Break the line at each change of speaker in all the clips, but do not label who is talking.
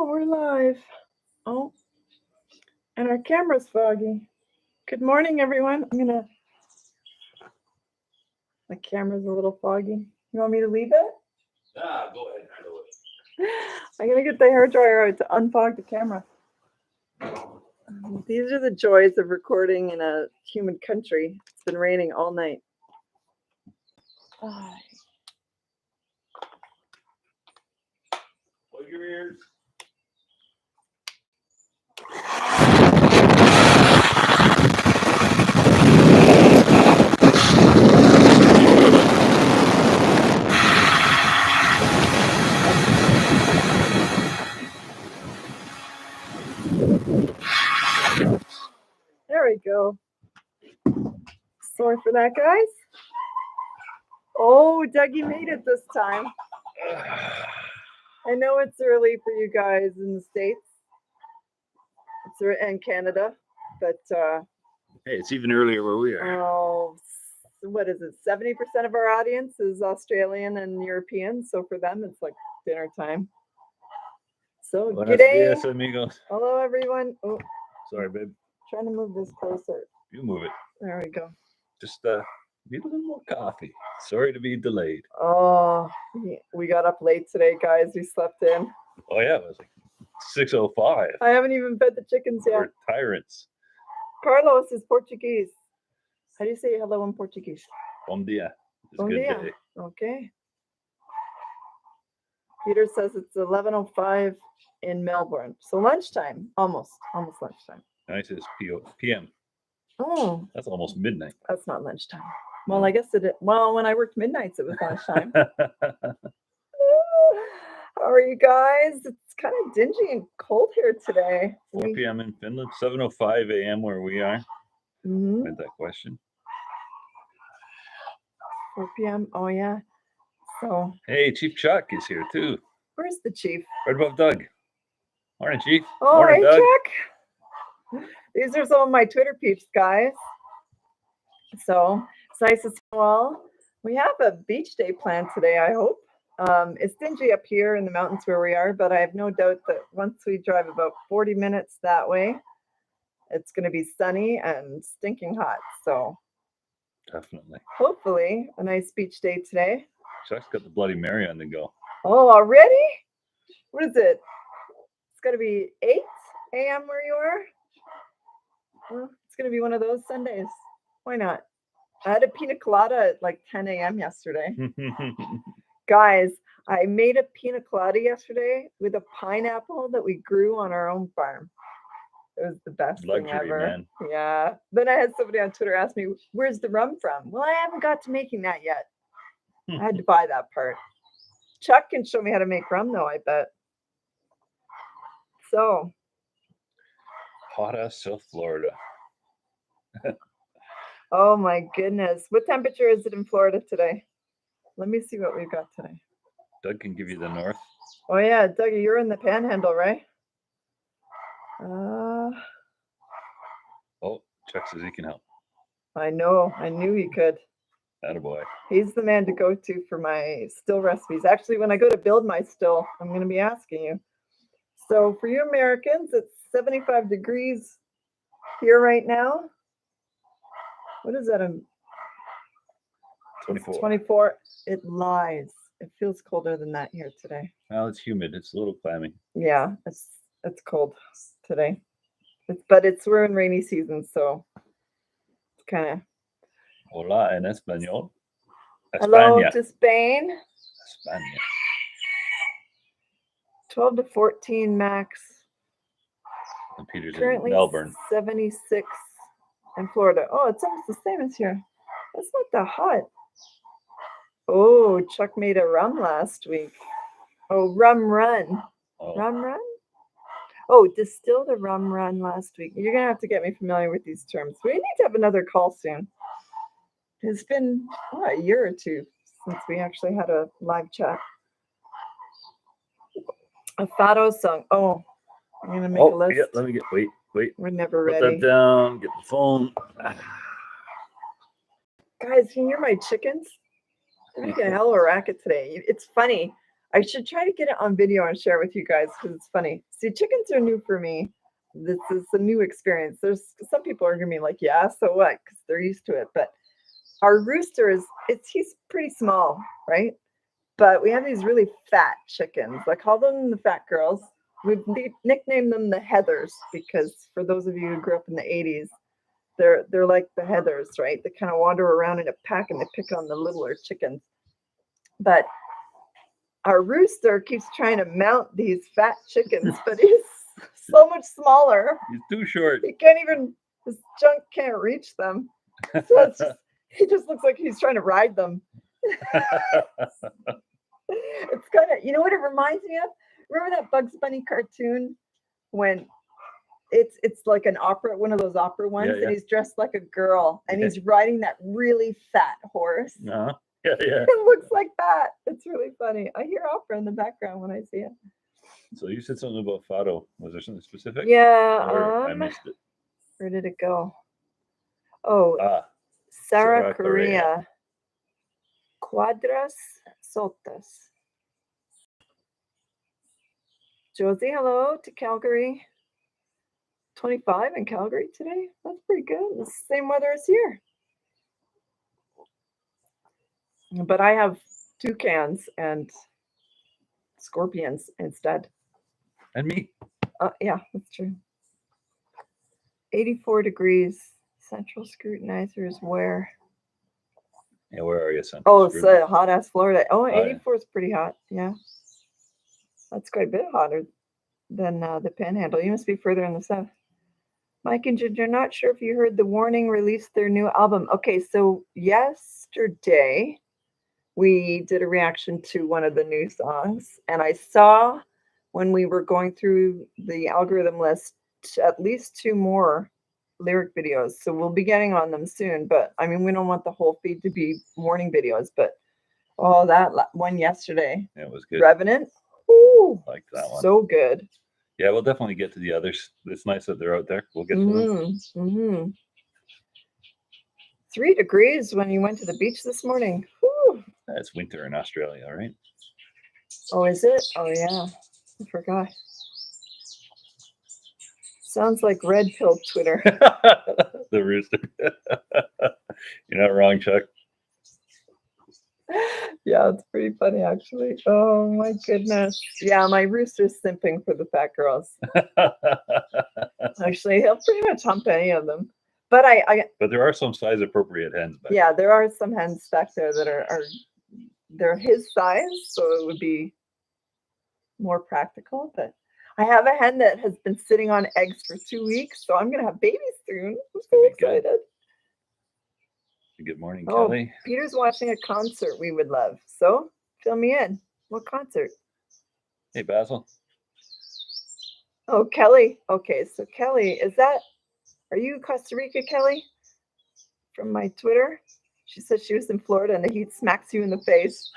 we're live. Oh, and our camera's foggy. Good morning, everyone. My camera's a little foggy. You want me to leave it?
Go ahead.
I'm gonna get the hairdryer out to unfog the camera. These are the joys of recording in a humid country. It's been raining all night.
Plug your ears.
There we go. Sorry for that, guys. Oh, Dougie made it this time. I know it's early for you guys in the States. And Canada, but
Hey, it's even earlier where we are.
oh, what is it? 70% of our audience is Australian and European, so for them it's like dinner time. So
Buenos
g'day.
dias, amigos.
Hello, everyone. Oh,
Sorry, babe.
trying to move this closer.
You move it.
There we go.
Just need a little more coffee. Sorry to be delayed.
Oh, we got up late today, guys. We slept in.
Oh yeah, it was like 6:05.
I haven't even fed the chickens yet.
We're tyrants.
Carlos is Portuguese. How do you say hello in Portuguese?
Bom dia. It's a
Bom
good
dia.
day.
Okay. Peter says it's 11:05 in Melbourne. So lunchtime, almost lunchtime.
Nice is PM.
Oh,
That's almost midnight.
that's not lunchtime. Well, I guess well, when I worked midnights, it was lunchtime. How are you guys? It's kind of dingy and cold here today.
4 p.m. in Finland, 7:05 a.m. where we are.
Mhm.
Read that question.
4 p.m. Oh, yeah. So,
Hey, Chief Chuck is here too.
where's the chief?
Right above Doug. Morning, Chief.
Oh,
Morning,
hey,
Doug.
Chuck. These are some of my Twitter peeps, guys. So, it's nice to see you all. We have a beach day planned today, I hope. It's dingy up here in the mountains where we are, but I have no doubt that once we drive about 40 minutes that way, it's going to be sunny and stinking hot. So,
Definitely.
hopefully, a nice beach day today.
Chuck's got the Bloody Mary on the go.
Oh, already? What is it? It's going to be 8 a.m. where you are? Well, it's going to be one of those Sundays. Why not? I had a pina colada at like 10 a.m. yesterday. Guys, I made a pina colada yesterday with a pineapple that we grew on our own farm. It was the best thing
Luxury,
ever.
man.
Yeah. Then I had somebody on Twitter ask me, where's the rum from? Well, I haven't got to making that yet. I had to buy that part. Chuck can show me how to make rum, though, I bet. So,
Hot South Florida.
oh my goodness. What temperature is it in Florida today? Let me see what we've got today.
Doug can give you the north.
Oh, yeah. Dougie, you're in the panhandle, right?
Oh, Chuck says he can help.
I know. I knew he could.
Attaboy.
He's the man to go to for my still recipes. Actually, when I go to build my still, I'm going to be asking you. So for you Americans, it's 75 degrees here right now. What is that?
24.
24. It lies. It feels colder than that here today.
Well, it's humid. It's a little clammy.
Yeah, it's cold today. We're in rainy season, so it's kind of.
Hola en español.
Hello
España.
to Spain.
España.
12 to 14 max.
And Peter's
Currently
in Melbourne.
76 in Florida. Oh, it's almost the same as here. That's not that hot. Oh, Chuck made a rum last week. Oh, rum run.
Oh,
Rum run? Oh, distilled a rum run last week. You're going to have to get me familiar with these terms. We need to have another call soon. It's been a year or two since we actually had a live chat. A Fado song. Oh, I'm going to make a list.
Yeah, let me get, wait.
We're never
Put
ready.
that down, get the phone.
Guys, can you hear my chickens? They're making a hell of a racket today. It's funny. I should try to get it on video and share with you guys because it's funny. See, chickens are new for me. This is a new experience. There's some people are gonna be like, yeah, so what? Because they're used to it. But our rooster he's pretty small, right? But we have these really fat chickens. I call them the fat girls. We've nicknamed them the Heathers because for those of you who grew up in the 80s, they're like the Heathers, right? They kind of wander around in a pack and they pick on the littler chickens. But our rooster keeps trying to mount these fat chickens, but he's so much smaller.
He's too short.
His junk can't reach them. So he just looks like he's trying to ride them. It's kind of, you know what it reminds me of? Remember that Bugs Bunny cartoon when it's like an opera, one of those opera ones,
Yeah.
and he's dressed like a girl and he's riding that really fat horse.
Yeah.
It looks like that. It's really funny. I hear opera in the background when I see it.
So you said something about Fado. Was there something specific?
Yeah.
Or I missed it.
Where did it go? Oh,
Sarah
Sarah
Correa.
Correa. Cuadras Sotas. Josie, hello to Calgary. 25 in Calgary today. That's pretty good. It's the same weather as here. But I have toucans and scorpions instead.
And me.
Yeah, that's true. 84 degrees. Central scrutinizer is where?
Yeah, where are you, son?
Oh, it's hot ass Florida. Oh,
yeah.
84 is pretty hot. Yeah. That's quite a bit hotter than the Panhandle. You must be further in the south. Mike and Ginger, not sure if you heard the Warning released their new album. Okay, so yesterday we did a reaction to one of the new songs, and I saw when we were going through the algorithm list at least 2 more lyric videos. So we'll be getting on them soon. But I mean, we don't want the whole feed to be Warning videos. But that one yesterday,
it was good.
Revenant. Ooh,
like that one.
So good.
Yeah, we'll definitely get to the others. It's nice that they're out there. We'll get to them.
Mm-hmm. 3 degrees when you went to the beach this morning. Whew.
It's winter in Australia, right?
Oh, is it? Oh, yeah. I forgot. Sounds like red pill Twitter.
The rooster. You're not wrong, Chuck.
Yeah, it's pretty funny, actually. Oh, my goodness. Yeah, my rooster's simping for the fat girls. Actually, he'll pretty much hump any of them. But
But there are some size appropriate hens back.
Yeah, there are some hens back there that are they're his size, so it would be more practical. But I have a hen that has been sitting on eggs for 2 weeks, so I'm gonna have babies soon. I'm so excited.
Good morning,
Oh,
Kelly.
Peter's watching a concert we would love. So fill me in. What concert?
Hey, Basil.
Oh, Kelly. Okay, so Kelly, are you Costa Rica, Kelly? From my Twitter. She said she was in Florida and the heat smacks you in the face.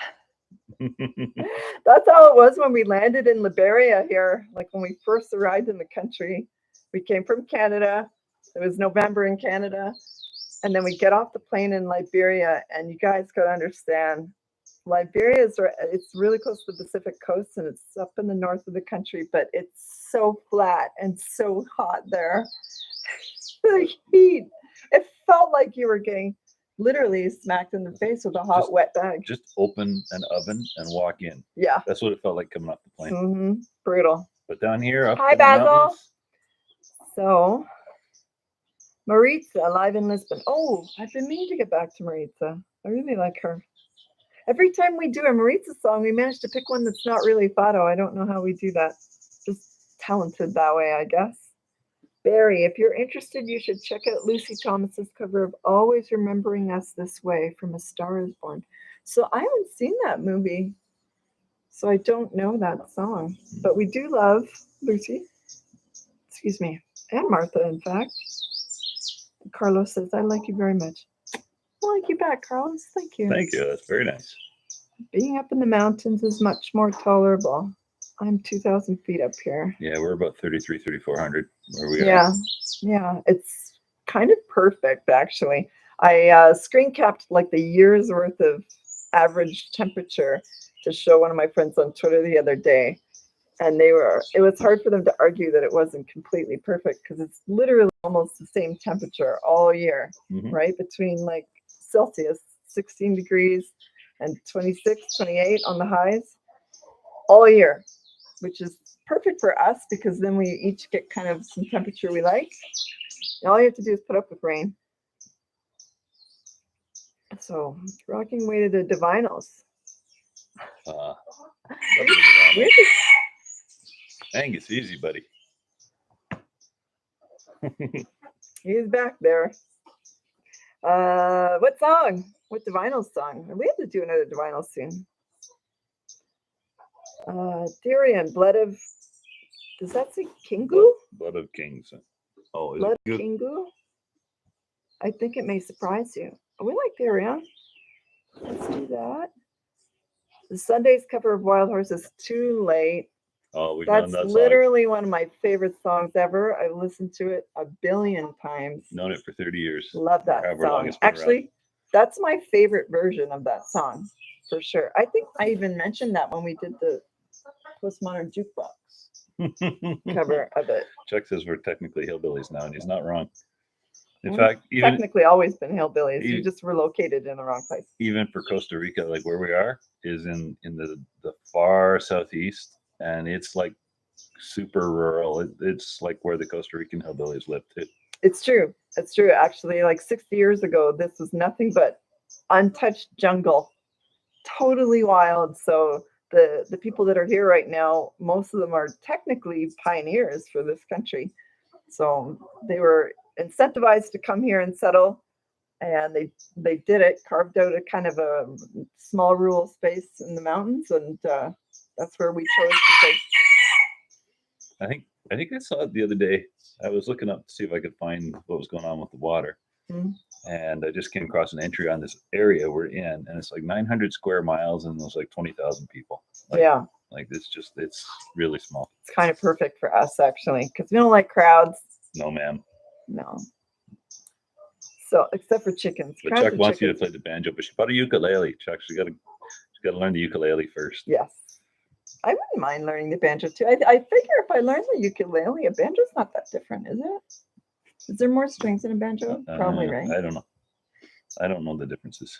That's how it was when we landed in Liberia here. Like when we first arrived in the country, we came from Canada. It was November in Canada. And then we get off the plane in Liberia, and you guys got to understand, Liberia it's really close to the Pacific coast, and it's up in the north of the country, but it's so flat and so hot there. The heat, it felt like you were getting literally smacked in the face with a hot, wet bag.
Just open an oven and walk in.
Yeah.
That's what it felt like coming off the plane.
Mm-hmm. Brutal.
But down here, up
Hi,
in the
Basil.
mountains,
So, Maritza, live in Lisbon. Oh, I've been meaning to get back to Maritza. I really like her. Every time we do a Maritza song, we manage to pick one that's not really Fado. I don't know how we do that. Just talented that way, I guess. Barry, if you're interested, you should check out Lucy Thomas's cover of Always Remembering Us This Way from A Star Is Born. So I haven't seen that movie, so I don't know that song. But we do love Lucy. Excuse me. And Martha, in fact. Carlos says, I like you very much. I like you back, Carlos. Thank you.
Thank you. That's very nice.
Being up in the mountains is much more tolerable. I'm 2,000 feet up here.
Yeah, we're about 3,400 where we
are. Yeah. It's kind of perfect, actually. I screen capped like the year's worth of average temperature, to show one of my friends on Twitter the other day. And it was hard for them to argue that it wasn't completely perfect because it's literally almost the same temperature all year,
Mhm.
right? Between like Celsius, 16 degrees and 26, 28 on the highs all year, which is perfect for us because then we each get kind of some temperature we like. And all you have to do is put up with rain. So rocking way to the Divinos.
Love the
We
Divinos.
have to-
Angus, easy, buddy.
He's back there. What song? What Divinos song? We have to do another Divinos soon. Darian, Blood of. Does that say Kingu?
Blood of Kings. Oh, is
Blood
it
of
good?
Kingu? I think it may surprise you. We like Darian. Let's do that. The Sunday's cover of Wild Horses, Too Late.
Oh, we've known
That's
that song.
literally one of my favorite songs ever. I've listened to it a billion times.
Known it for 30 years.
Love that
However long
song.
it's been around.
Actually, that's my favorite version of that song for sure. I think I even mentioned that when we did the Postmodern Jukebox cover of it.
Chuck says we're technically hillbillies now, and he's not wrong. In
We've
fact, even
Technically, always been hillbillies. We
e-
just were located in the wrong place.
even for Costa Rica, like where we are, is in the far southeast, and it's like super rural. It's like where the Costa Rican hillbillies live too.
It's true. It's true. Actually, like 60 years ago, this was nothing but untouched jungle, totally wild. So the people that are here right now, most of them are technically pioneers for this country. So they were incentivized to come here and settle, and they did it. Carved out a kind of a small rural space in the mountains, and that's where we chose because
I think I saw it the other day. I was looking up to see if I could find what was going on with the water.
Mhm.
And I just came across an entry on this area we're in, and it's like 900 square miles, and there's like 20,000 people. Like,
yeah,
like it's really small.
it's kind of perfect for us actually because we don't like crowds.
No, ma'am.
No. So except for chickens.
But
Crowds
Chuck
of
wants you to
chickens.
play the banjo, but she bought a ukulele. Chuck, she got to learn the ukulele first.
Yes. I wouldn't mind learning the banjo too. I figure if I learn the ukulele, a banjo's not that different, is it? Is there more strings in a banjo? Probably, right?
I don't know. I don't know the differences.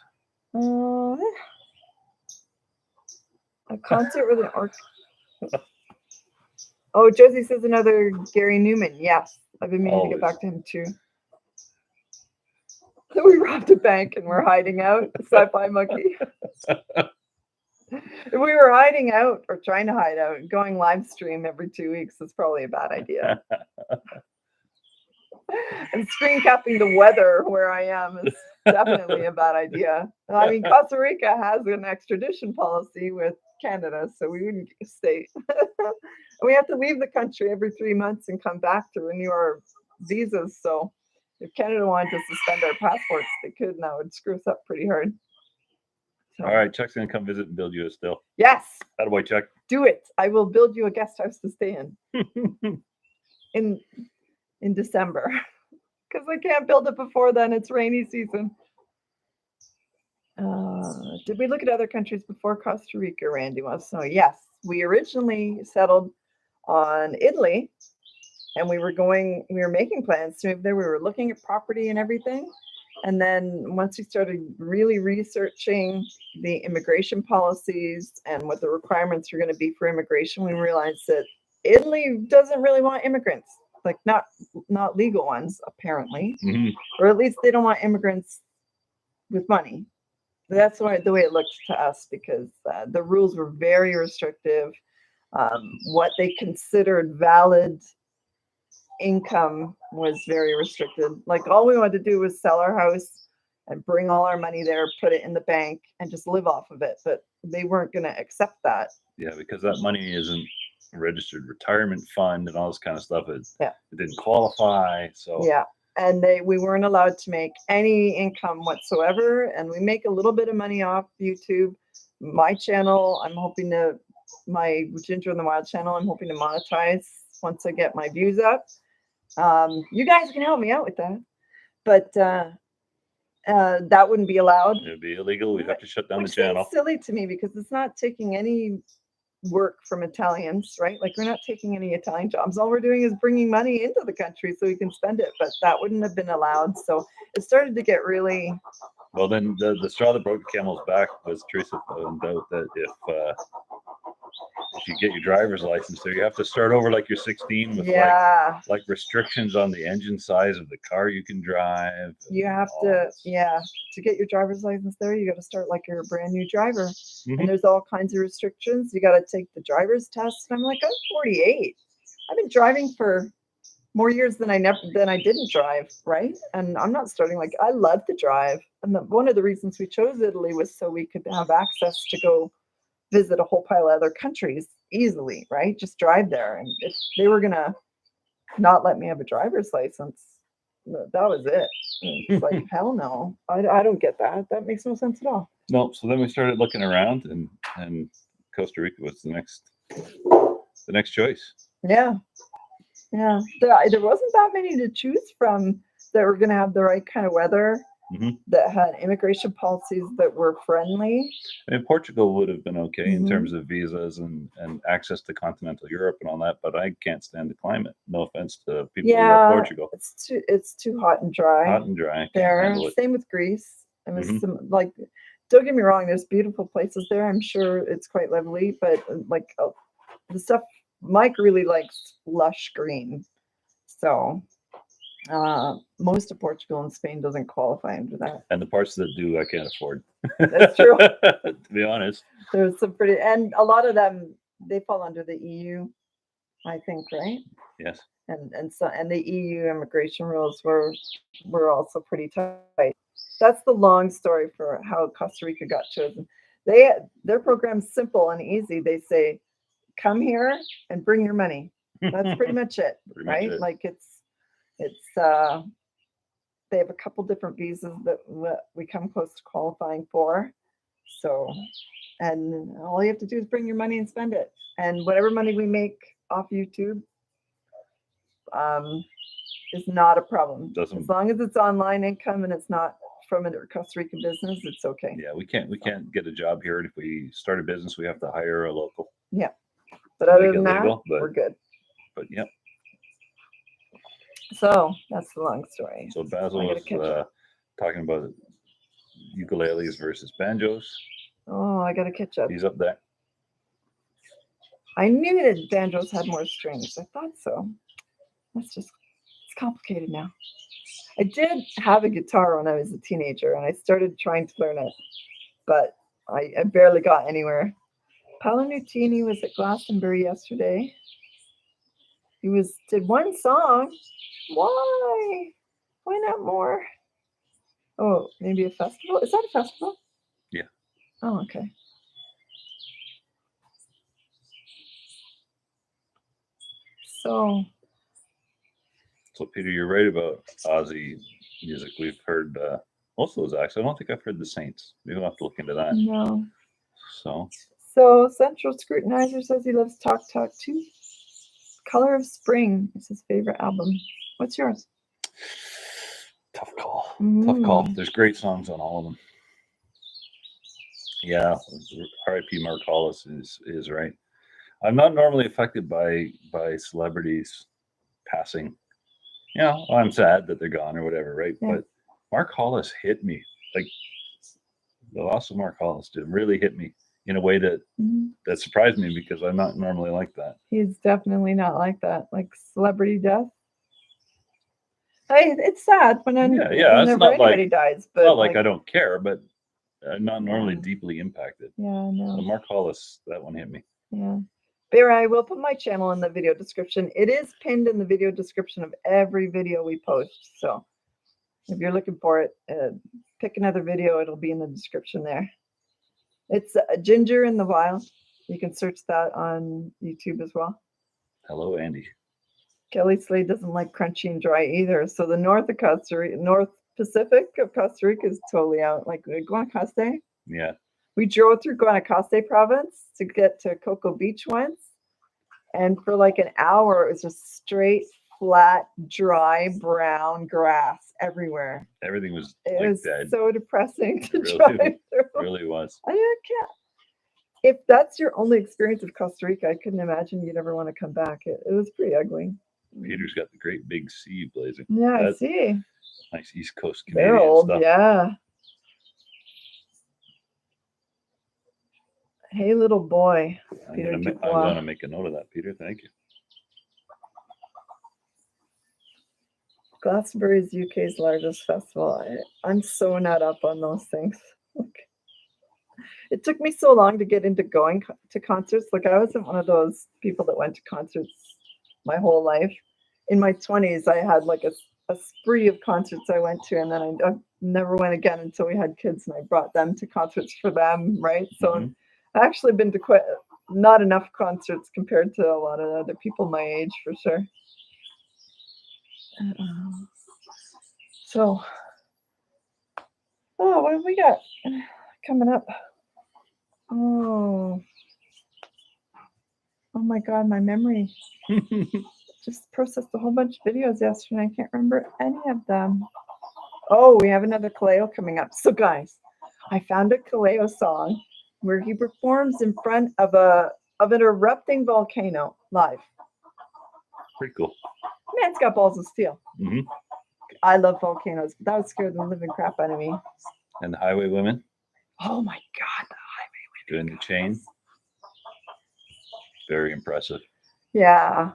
A concert with an orchestra. Oh, Josie says another Gary Newman. Yes, I've been meaning to get
Always.
back to him too. So we robbed a bank and we're hiding out. Sci-fi monkey. If we were hiding out or trying to hide out, going live stream every 2 weeks is probably a bad idea. And screen capping the weather where I am is definitely a bad idea. I mean, Costa Rica has an extradition policy with Canada, so we wouldn't stay. We have to leave the country every 3 months and come back to renew our visas. So if Canada wanted to suspend our passports, they could, and that would screw us up pretty hard. So,
All right, Chuck's gonna come visit and build you a still.
yes,
Attaboy, Chuck.
do it. I will build you a guest house to stay in December because I can't build it before then. It's rainy season. Did we look at other countries before Costa Rica, Randy wants to know? Yes, we originally settled on Italy, and we were making plans to move there. We were looking at property and everything. And then once we started really researching the immigration policies and what the requirements were going to be for immigration, we realized that Italy doesn't really want immigrants, like not legal ones, apparently,
Mhm.
or at least they don't want immigrants with money. That's the way it looked to us because the rules were very restrictive. What they considered valid income was very restricted. Like all we wanted to do was sell our house and bring all our money there, put it in the bank, and just live off of it. But they weren't going to accept that.
Yeah, because that money isn't a registered retirement fund and all this kind of stuff. It didn't qualify. So
Yeah. And we weren't allowed to make any income whatsoever. And we make a little bit of money off YouTube. My channel, my Ginger and the Wild channel, I'm hoping to monetize once I get my views up. You guys can help me out with that. But that wouldn't be allowed.
It would be illegal. We'd have to shut down the
Which seems
channel.
silly to me because it's not taking any work from Italians, right? Like we're not taking any Italian jobs. All we're doing is bringing money into the country so we can spend it. But that wouldn't have been allowed. So it started to get really.
Well, then the straw that broke the camel's back was Teresa found out that if you get your driver's license there, you have to start over like you're 16 with
Yeah,
like restrictions on the engine size of the car you can drive.
you have
and all
to.
this.
Yeah, to get your driver's license there, you got to start like you're a brand new driver.
Mhm.
And there's all kinds of restrictions. You got to take the driver's test. And I'm like, I'm 48. I've been driving for more years than I didn't drive, right? And I'm not starting like I love to drive. And one of the reasons we chose Italy was so we could have access to go visit a whole pile of other countries easily, right? Just drive there. And if they were gonna not let me have a driver's license, that was it. And it's like hell no, I don't get that. That makes no sense at all.
No, so then we started looking around, and Costa Rica was the next choice.
Yeah, yeah. There wasn't that many to choose from that were gonna have the right kind of weather.
Mhm.
That had immigration policies that were friendly.
I mean, Portugal would have been okay in
Mhm.
terms of visas and access to continental Europe and all that, but I can't stand the climate. No offense to people who love
Yeah,
Portugal.
it's too hot and dry
Hot and dry. I can't
there.
handle it.
Same with Greece. I mean,
Mhm.
like, don't get me wrong. There's beautiful places there. I'm sure it's quite lovely, but like the stuff Mike really likes lush green. So most of Portugal and Spain doesn't qualify under that.
And the parts that do, I can't afford.
That's true.
To be honest.
There's some pretty, and a lot of them they fall under the EU, I think, right?
Yes.
And the EU immigration rules were also pretty tight. That's the long story for how Costa Rica got chosen. Their program's simple and easy. They say, come here and bring your money. That's pretty much it,
Pretty much
right?
it.
Like it's they have a couple different visas that we come close to qualifying for. So, and all you have to do is bring your money and spend it. And whatever money we make off YouTube is not a problem.
Doesn't-
As long as it's online income and it's not from a Costa Rican business, it's okay.
Yeah, we can't get a job here. And if we start a business, we have to hire a local.
But
Make
other
it
than that,
legal, but-
we're good.
But yeah.
So that's the long story.
So Basil
I gotta
was
catch up.
talking about ukuleles versus banjos.
Oh, I gotta catch up.
He's up there.
I knew that banjos had more strings. I thought so. It's complicated now. I did have a guitar when I was a teenager and I started trying to learn it, but I barely got anywhere. Paolo Nutini was at Glastonbury yesterday. He did one song. Why? Why not more? Oh, maybe a festival? Is that a festival?
Yeah.
Oh, okay. So
So Peter, you're right about Aussie music. We've heard most of those acts. I don't think I've heard the Saints. Maybe we'll have to look into that.
no.
So
Central Scrutinizer says he loves Talk Talk too. Color of Spring is his favorite album. What's yours?
tough call. Tough call.
Mm.
There's great songs on all of them. Yeah, R.I.P. Mark Hollis is right. I'm not normally affected by celebrities passing. You know, I'm sad that they're gone or whatever, right?
Yeah.
But Mark Hollis hit me. Like the loss of Mark Hollis did really hit me in a way that
Mhm.
surprised me because I'm not normally like that.
He's definitely not like that. Like celebrity death. It's sad when
Yeah, it's
whenever
not like-
anybody dies, but
It's not like I don't care, but I'm not normally
Yeah.
deeply impacted.
yeah,
So
no.
Mark Hollis, that one hit me.
Yeah. Bear, I will put my channel in the video description. It is pinned in the video description of every video we post. So if you're looking for it, pick another video. It'll be in the description there. It's Ginger in the Wild. You can search that on YouTube as well.
Hello, Andy.
Kelly Slade doesn't like crunchy and dry either. So the north of Costa Rica, North Pacific of Costa Rica is totally out. Like Guanacaste.
Yeah.
We drove through Guanacaste province to get to Cocoa Beach once. And for like an hour, it was just straight flat, dry, brown grass everywhere.
Everything was
It
like
was
dead.
so depressing to
Really
drive
was.
through.
Really was.
I can't. If that's your only experience of Costa Rica, I couldn't imagine you'd ever want to come back. It was pretty ugly.
Peter's got the great big sea blazing.
Yeah, I
That's
see.
nice East Coast
They're
Canadian
old,
stuff.
yeah. Hey, little boy.
I'm
Peter
gonna
Dubois.
make a note of that, Peter. Thank you.
Glastonbury is UK's largest festival. I'm so not up on those things. It took me so long to get into going to concerts. Like, I wasn't one of those people that went to concerts my whole life. In my 20s, I had like a spree of concerts I went to, and then I never went again until we had kids and I brought them to concerts for them, right? So
Mhm.
I've actually been to quite not enough concerts compared to a lot of other people my age, for sure. So, oh, what have we got coming up? Oh my God, my memory just processed a whole bunch of videos yesterday. I can't remember any of them. Oh, we have another Kaleo coming up. So, guys, I found a Kaleo song where he performs in front of an erupting volcano live.
Pretty cool.
Man's got balls of steel.
Hmm.
I love volcanoes, but that would scare the living crap out of me.
And the Highway Women
Oh my God.
doing the chain. Very impressive.
Yeah,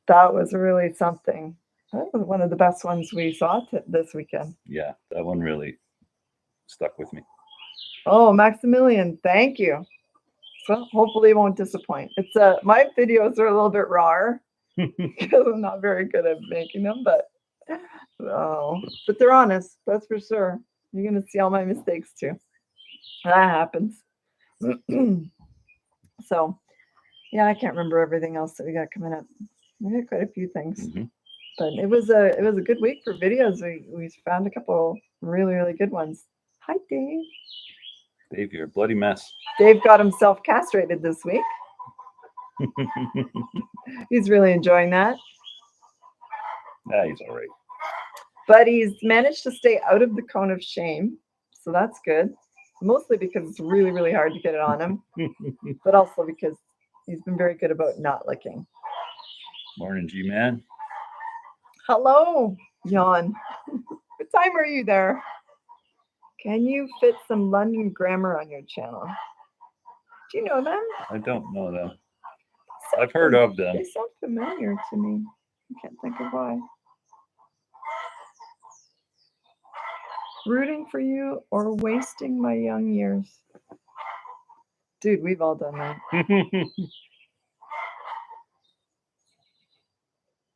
that was really something. That was one of the best ones we saw this weekend.
Yeah, that one really stuck with me.
Oh, Maximilian, thank you. So hopefully it won't disappoint. It's my videos are a little bit raw because I'm not very good at making them, but they're honest. That's for sure. You're gonna see all my mistakes too. That happens. So, yeah, I can't remember everything else that we got coming up. We got quite a few things,
Mhm.
but it was a good week for videos. We found a couple really good ones. Hi, Dave.
Dave, you're a bloody mess.
Dave got himself castrated this week. He's really enjoying that.
Yeah, he's all right.
But he's managed to stay out of the cone of shame. So that's good. Mostly because it's really hard to get it on him, but also because he's been very good about not licking.
Morning, G-Man.
Hello, Jan. What time are you there? Can you fit some London grammar on your channel? Do you know them?
I don't know them. I've heard of them.
They sound familiar to me. I can't think of why. Rooting for you or wasting my young years? Dude, we've all done that.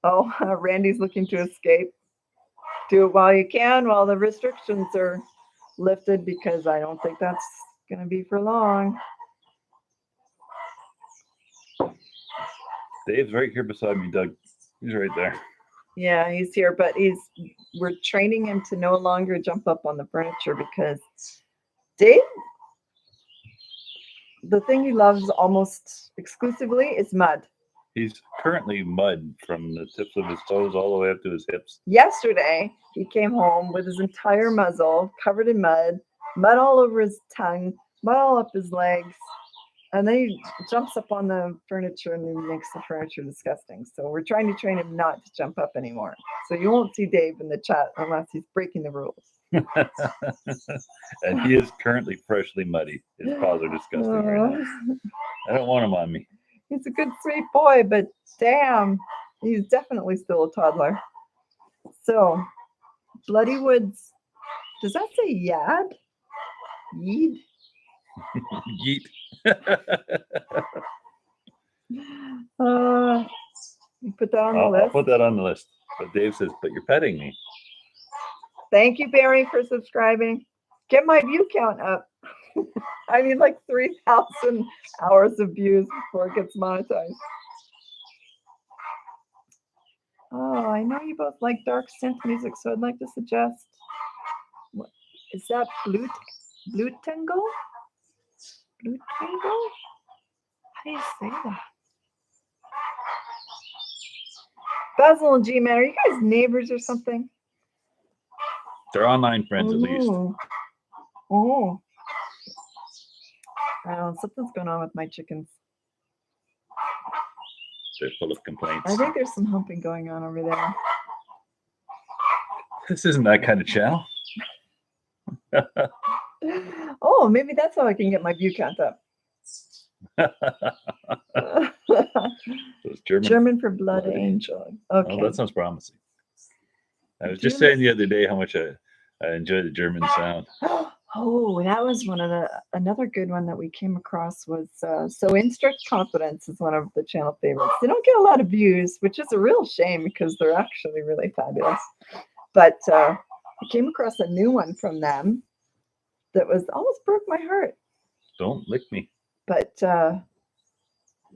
Oh, Randy's looking to escape. Do it while you can, while the restrictions are lifted, because I don't think that's going to be for long.
Dave's right here beside me, Doug. He's right there.
Yeah, he's here, but we're training him to no longer jump up on the furniture because Dave, the thing he loves almost exclusively is mud.
He's currently mud from the tips of his toes all the way up to his hips.
Yesterday, he came home with his entire muzzle covered in mud all over his tongue, mud all up his legs. And then he jumps up on the furniture and he makes the furniture disgusting. So we're trying to train him not to jump up anymore. So you won't see Dave in the chat unless he's breaking the rules.
And he is currently freshly muddy. His paws are disgusting right now. I don't want him on me.
He's a good, sweet boy, but damn, he's definitely still a toddler. So, Bloody Woods, does that say Yad? Yeed?
Yeet.
You put that on the
I'll
list.
put that on the list. But Dave says, but you're petting me.
Thank you, Barry, for subscribing. Get my view count up. I need like 3,000 hours of views before it gets monetized. Oh, I know you both like dark synth music, so I'd like to suggest. What is that? Blue Tango? Blue Tango? How do you say that? Basil and G-Man, are you guys neighbors or something?
They're online friends at least.
Oh. Something's going on with my chickens.
They're full of complaints.
I think there's some humping going on over there.
This isn't that kind of channel.
Oh, maybe that's how I can get my view count up.
Those German.
German for blood
Bloody.
angel.
Oh,
Okay.
that sounds promising. I was
Do
just
you
saying the other day how much I enjoy the German sound.
Oh, that was another good one that we came across was So In Strict Confidence is one of the channel favorites. They don't get a lot of views, which is a real shame because they're actually really fabulous. But I came across a new one from them that was almost broke my heart.
Don't lick me.
But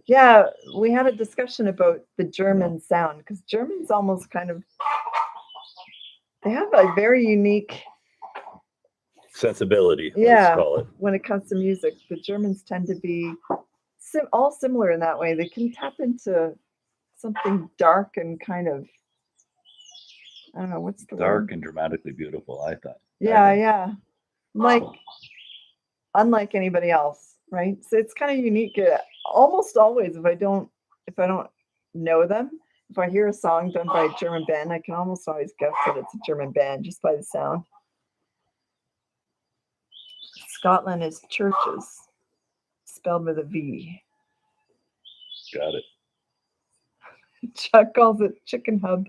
yeah, we had a discussion about the German sound because Germans almost kind of, they have a very unique
Sensibility,
Yeah.
let's call it.
when it comes to music. The Germans tend to be all similar in that way. They can tap into something dark and kind of, I don't know, what's the
Dark
word?
and dramatically beautiful, I thought.
Yeah,
think.
yeah. Like, unlike anybody else, right? So it's kind of unique. Almost always, if I don't know them, if I hear a song done by a German band, I can almost always guess that it's a German band just by the sound. Scotland is churches, spelled with a V.
Got it.
Chuck calls it Chicken Hub.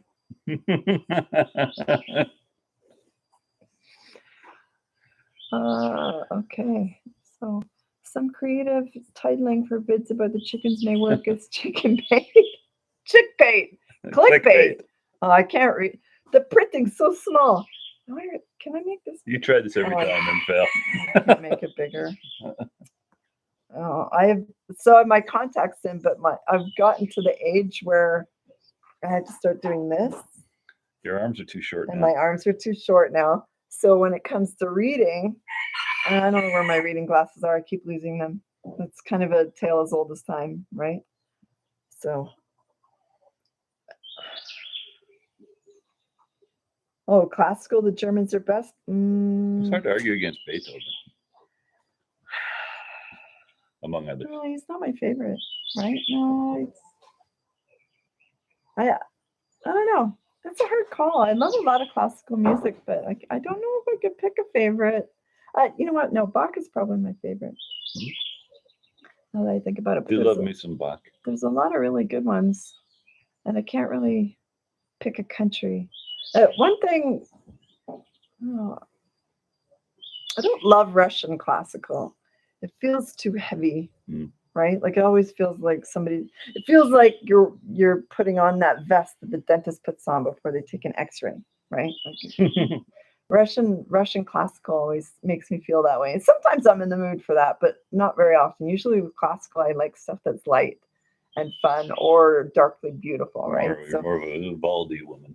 Okay. So some creative titling for bids about the chickens may work as chicken bait. Chick bait. Clickbait. Oh, I can't read. The printing's so small. Can I make this?
You tried this every
Oh,
time and fail.
I can't make it bigger. Oh, my contacts in, but I've gotten to the age where I had to start doing this,
Your arms are too short
and
now.
my arms are too short now. So when it comes to reading, I don't know where my reading glasses are. I keep losing them. It's kind of a tale as old as time, right? So, classical, the Germans are best.
It's hard to argue against Beethoven, among others.
No, he's not my favorite, right? No, I don't know. That's a hard call. I love a lot of classical music, but I don't know if I could pick a favorite. You know what? No, Bach is probably my favorite. Now that I think about it,
Do love me some Bach.
There's a lot of really good ones, and I can't really pick a country. One thing, I don't love Russian classical. It feels too heavy, right? Like it always feels like it feels like you're putting on that vest that the dentist puts on before they take an X-ray, right? Like, Russian classical always makes me feel that way. And sometimes I'm in the mood for that, but not very often. Usually with classical, I like stuff that's light and fun or darkly beautiful, right?
You're more of a Vivaldi woman.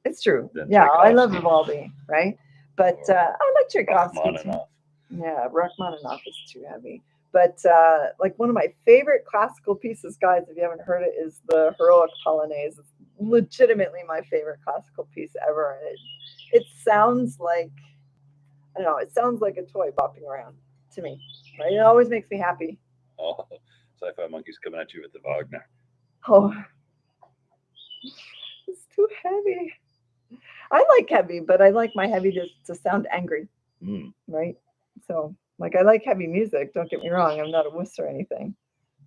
It's true.
Than
Yeah, I love
Tchaikovsky.
Vivaldi, right? But I like Tchaikovsky too.
Rachmaninoff.
Yeah, Rachmaninoff is too heavy. But like one of my favorite classical pieces, guys, if you haven't heard it, is the Heroic Polonaise. It's legitimately my favorite classical piece ever. And it sounds like, I don't know, it sounds like a toy bopping around to me, right? It always makes me happy.
Oh, Sci-Fi Monkey's coming at you with the Wagner.
Oh, it's too heavy. I like heavy, but I like my heavy to sound angry, right? So, like, I like heavy music. Don't get me wrong. I'm not a wuss or anything.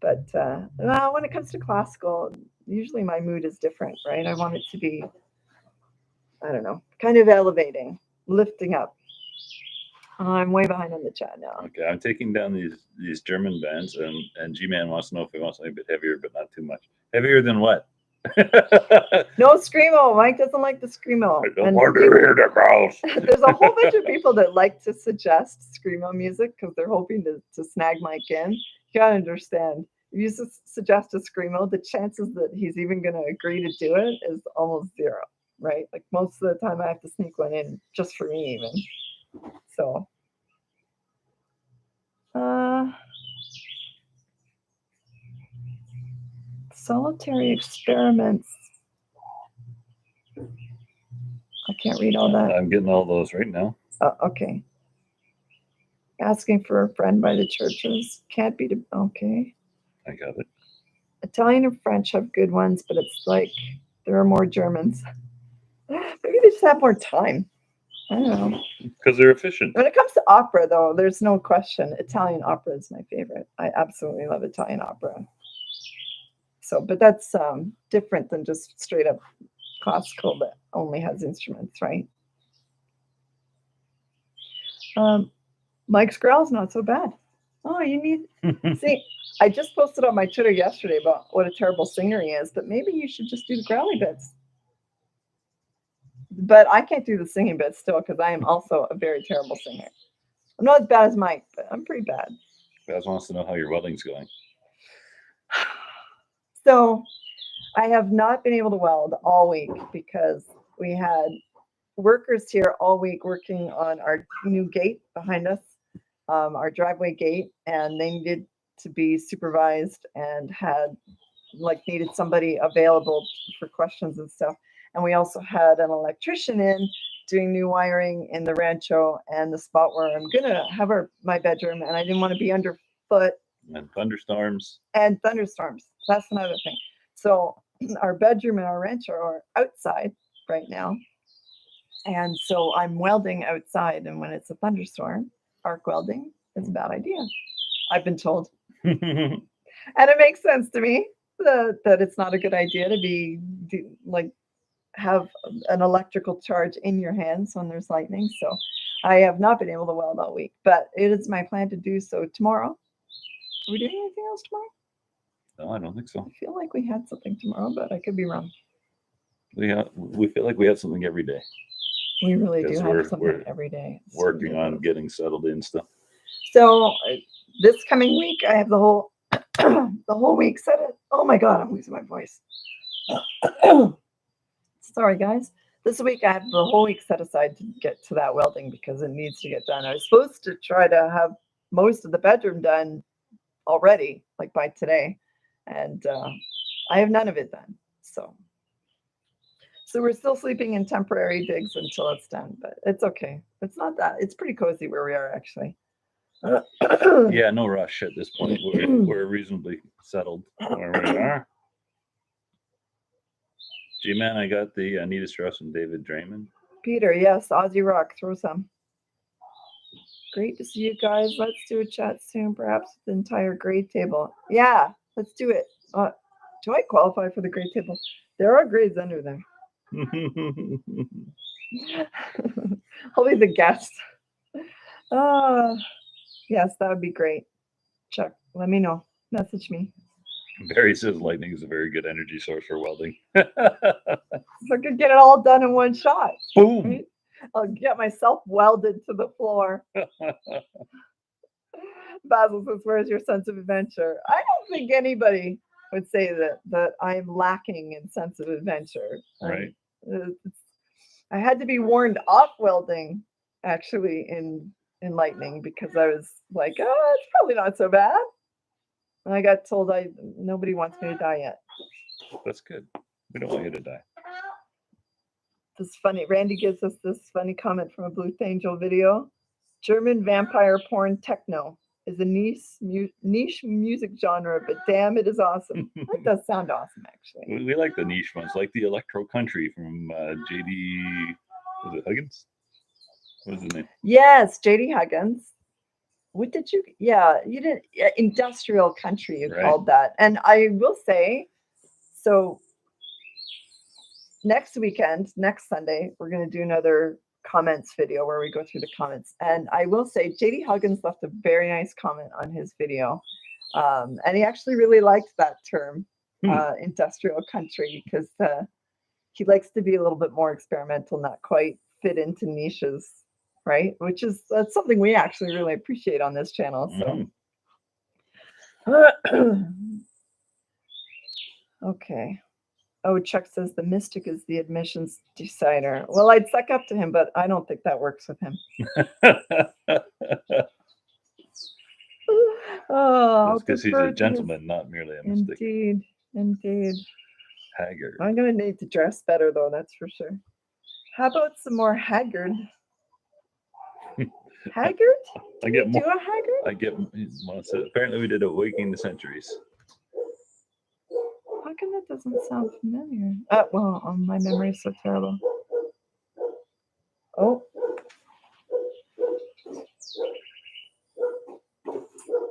But when it comes to classical, usually my mood is different, right? I want it to be, I don't know, kind of elevating, lifting up. I'm way behind on the chat now.
Okay, I'm taking down these German bands, and G-Man wants to know if he wants something a bit heavier, but not too much. Heavier than what?
No screamo. Mike doesn't like the screamo.
I don't want to hear the girls.
There's a whole bunch of people that like to suggest screamo music because they're hoping to snag Mike in. You gotta understand. If you suggest a screamo, the chances that he's even gonna agree to do it is almost zero, right? Like most of the time, I have to sneak one in just for me, even. So. Solitary Experiments can't read all that.
I'm getting all those right now.
Okay. Asking for a friend by the churches. Can't be. Okay.
I got it.
Italian and French have good ones, but it's like there are more Germans. Maybe they just have more time. I don't know.
Because they're efficient.
When it comes to opera, though, there's no question. Italian opera is my favorite. I absolutely love Italian opera. So, but that's different than just straight up classical that only has instruments, right? Mike's growl's not so bad. Oh, you need see. I just posted on my Twitter yesterday about what a terrible singer he is, but maybe you should just do the growly bits. But I can't do the singing bits still because I am also a very terrible singer. I'm not as bad as Mike, but I'm pretty bad.
Baz wants to know how your welding's going.
So I have not been able to weld all week because we had workers here all week working on our new gate behind us, our driveway gate, and they needed to be supervised and needed somebody available for questions and stuff. And we also had an electrician in doing new wiring in the rancho and the spot where I'm gonna have my bedroom, and I didn't want to be underfoot.
And thunderstorms.
And thunderstorms. That's another thing. So our bedroom and our rancho are outside right now. And so I'm welding outside. And when it's a thunderstorm, arc welding is a bad idea, I've been told. And it makes sense to me that it's not a good idea to have an electrical charge in your hands when there's lightning. So I have not been able to weld all week, but it is my plan to do so tomorrow. Are we doing anything else tomorrow?
No, I don't think so.
I feel like we had something tomorrow, but I could be wrong.
We feel like we have something every day.
We really do
Because
have something
we're
every day. It's
working on
ridiculous.
getting settled in stuff.
So this coming week, I have the whole week set it. Oh my God, I'm losing my voice. Sorry, guys. This week, I have the whole week set aside to get to that welding because it needs to get done. I was supposed to try to have most of the bedroom done already, like by today. And I have none of it done. So we're still sleeping in temporary digs until it's done, but it's okay. It's not that. It's pretty cozy where we are, actually.
Yeah, no rush at this point. We're reasonably settled where we are. G-Man, I got the Anita Strauss and David Draymond.
Peter, yes, Aussie Rock, throw some. Great to see you guys. Let's do a chat soon, perhaps with the entire grade table. Yeah, let's do it. Do I qualify for the grade table? There are grades under there. I'll be the guest. Yes, that would be great. Chuck, let me know. Message me.
Barry says lightning is a very good energy source for welding.
So I could get it all done in one shot.
Boom.
Right? I'll get myself welded to the floor. Basil says, where's your sense of adventure? I don't think anybody would say that I'm lacking in sense of adventure.
Right.
I had to be warned off welding, actually, in lightning because I was like, oh, it's probably not so bad. And I got told nobody wants me to die yet.
That's good. We don't want you to die.
This funny, Randy gives us this funny comment from a Blue Angel video. German vampire porn techno is a niche music genre, but damn, it is awesome. That does sound awesome, actually.
We like the niche ones, like the electro country from JD. Was it Huggins? What was his name?
Yes, JD Huggins. What did you? Yeah, you did industrial country. You called that, and I will say, so next Sunday, we're going to do another comments video where we go through the comments. And I will say, JD Huggins left a very nice comment on his video, and he actually really liked that term, industrial country, because he likes to be a little bit more experimental, not quite fit into niches. Right, that's something we actually really appreciate on this channel. So, okay. Oh, Chuck says the mystic is the admissions decider. Well, I'd suck up to him, but I don't think that works with him.
Oh, because he's a gentleman, not merely a mystic.
Indeed.
Haggard.
I'm gonna need to dress better, though. That's for sure. How about some more Haggard? Haggard?
I
Did
get
we
more.
do a Haggard?
I get. Well, so apparently, we did Awakening the Centuries.
How come that doesn't sound familiar? Well, my memory is so terrible. Oh.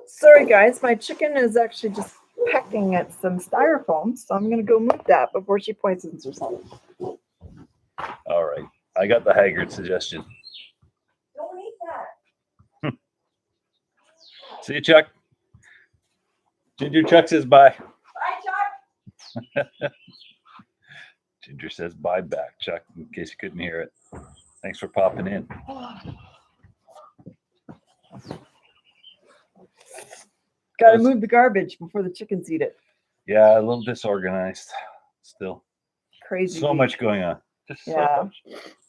Sorry, guys. My chicken is actually just pecking at some styrofoam, so I'm going to go move that before she poisons herself.
All right. I got the Haggard suggestion.
Don't eat that.
See you, Chuck. Ginger Chuck says bye.
Bye, Chuck.
Ginger says bye back, Chuck, in case you couldn't hear it. Thanks for popping in.
Got to move the garbage before the chickens eat it.
Yeah, a little disorganized still.
Crazy.
So
week.
much going on. Just so
Yeah.
much.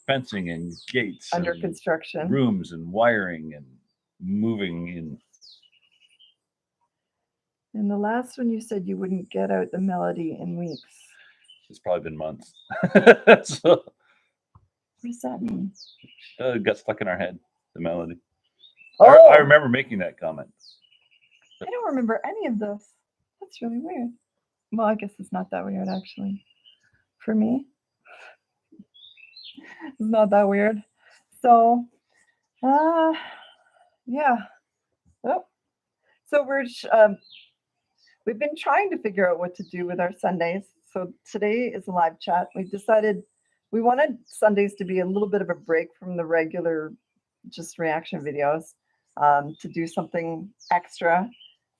Fencing and gates.
Under
and
construction.
rooms and wiring and moving in.
And the last one you said you wouldn't get out the melody in weeks.
It's probably been months. So
What does that mean?
it got stuck in our head, the melody.
Oh,
I remember making that comment.
I don't remember any of this. That's really weird. Well, I guess it's not that weird actually. For me, it's not that weird. So, yeah. Oh, so we've been trying to figure out what to do with our Sundays. So today is a live chat. We decided we wanted Sundays to be a little bit of a break from the regular just reaction videos, to do something extra.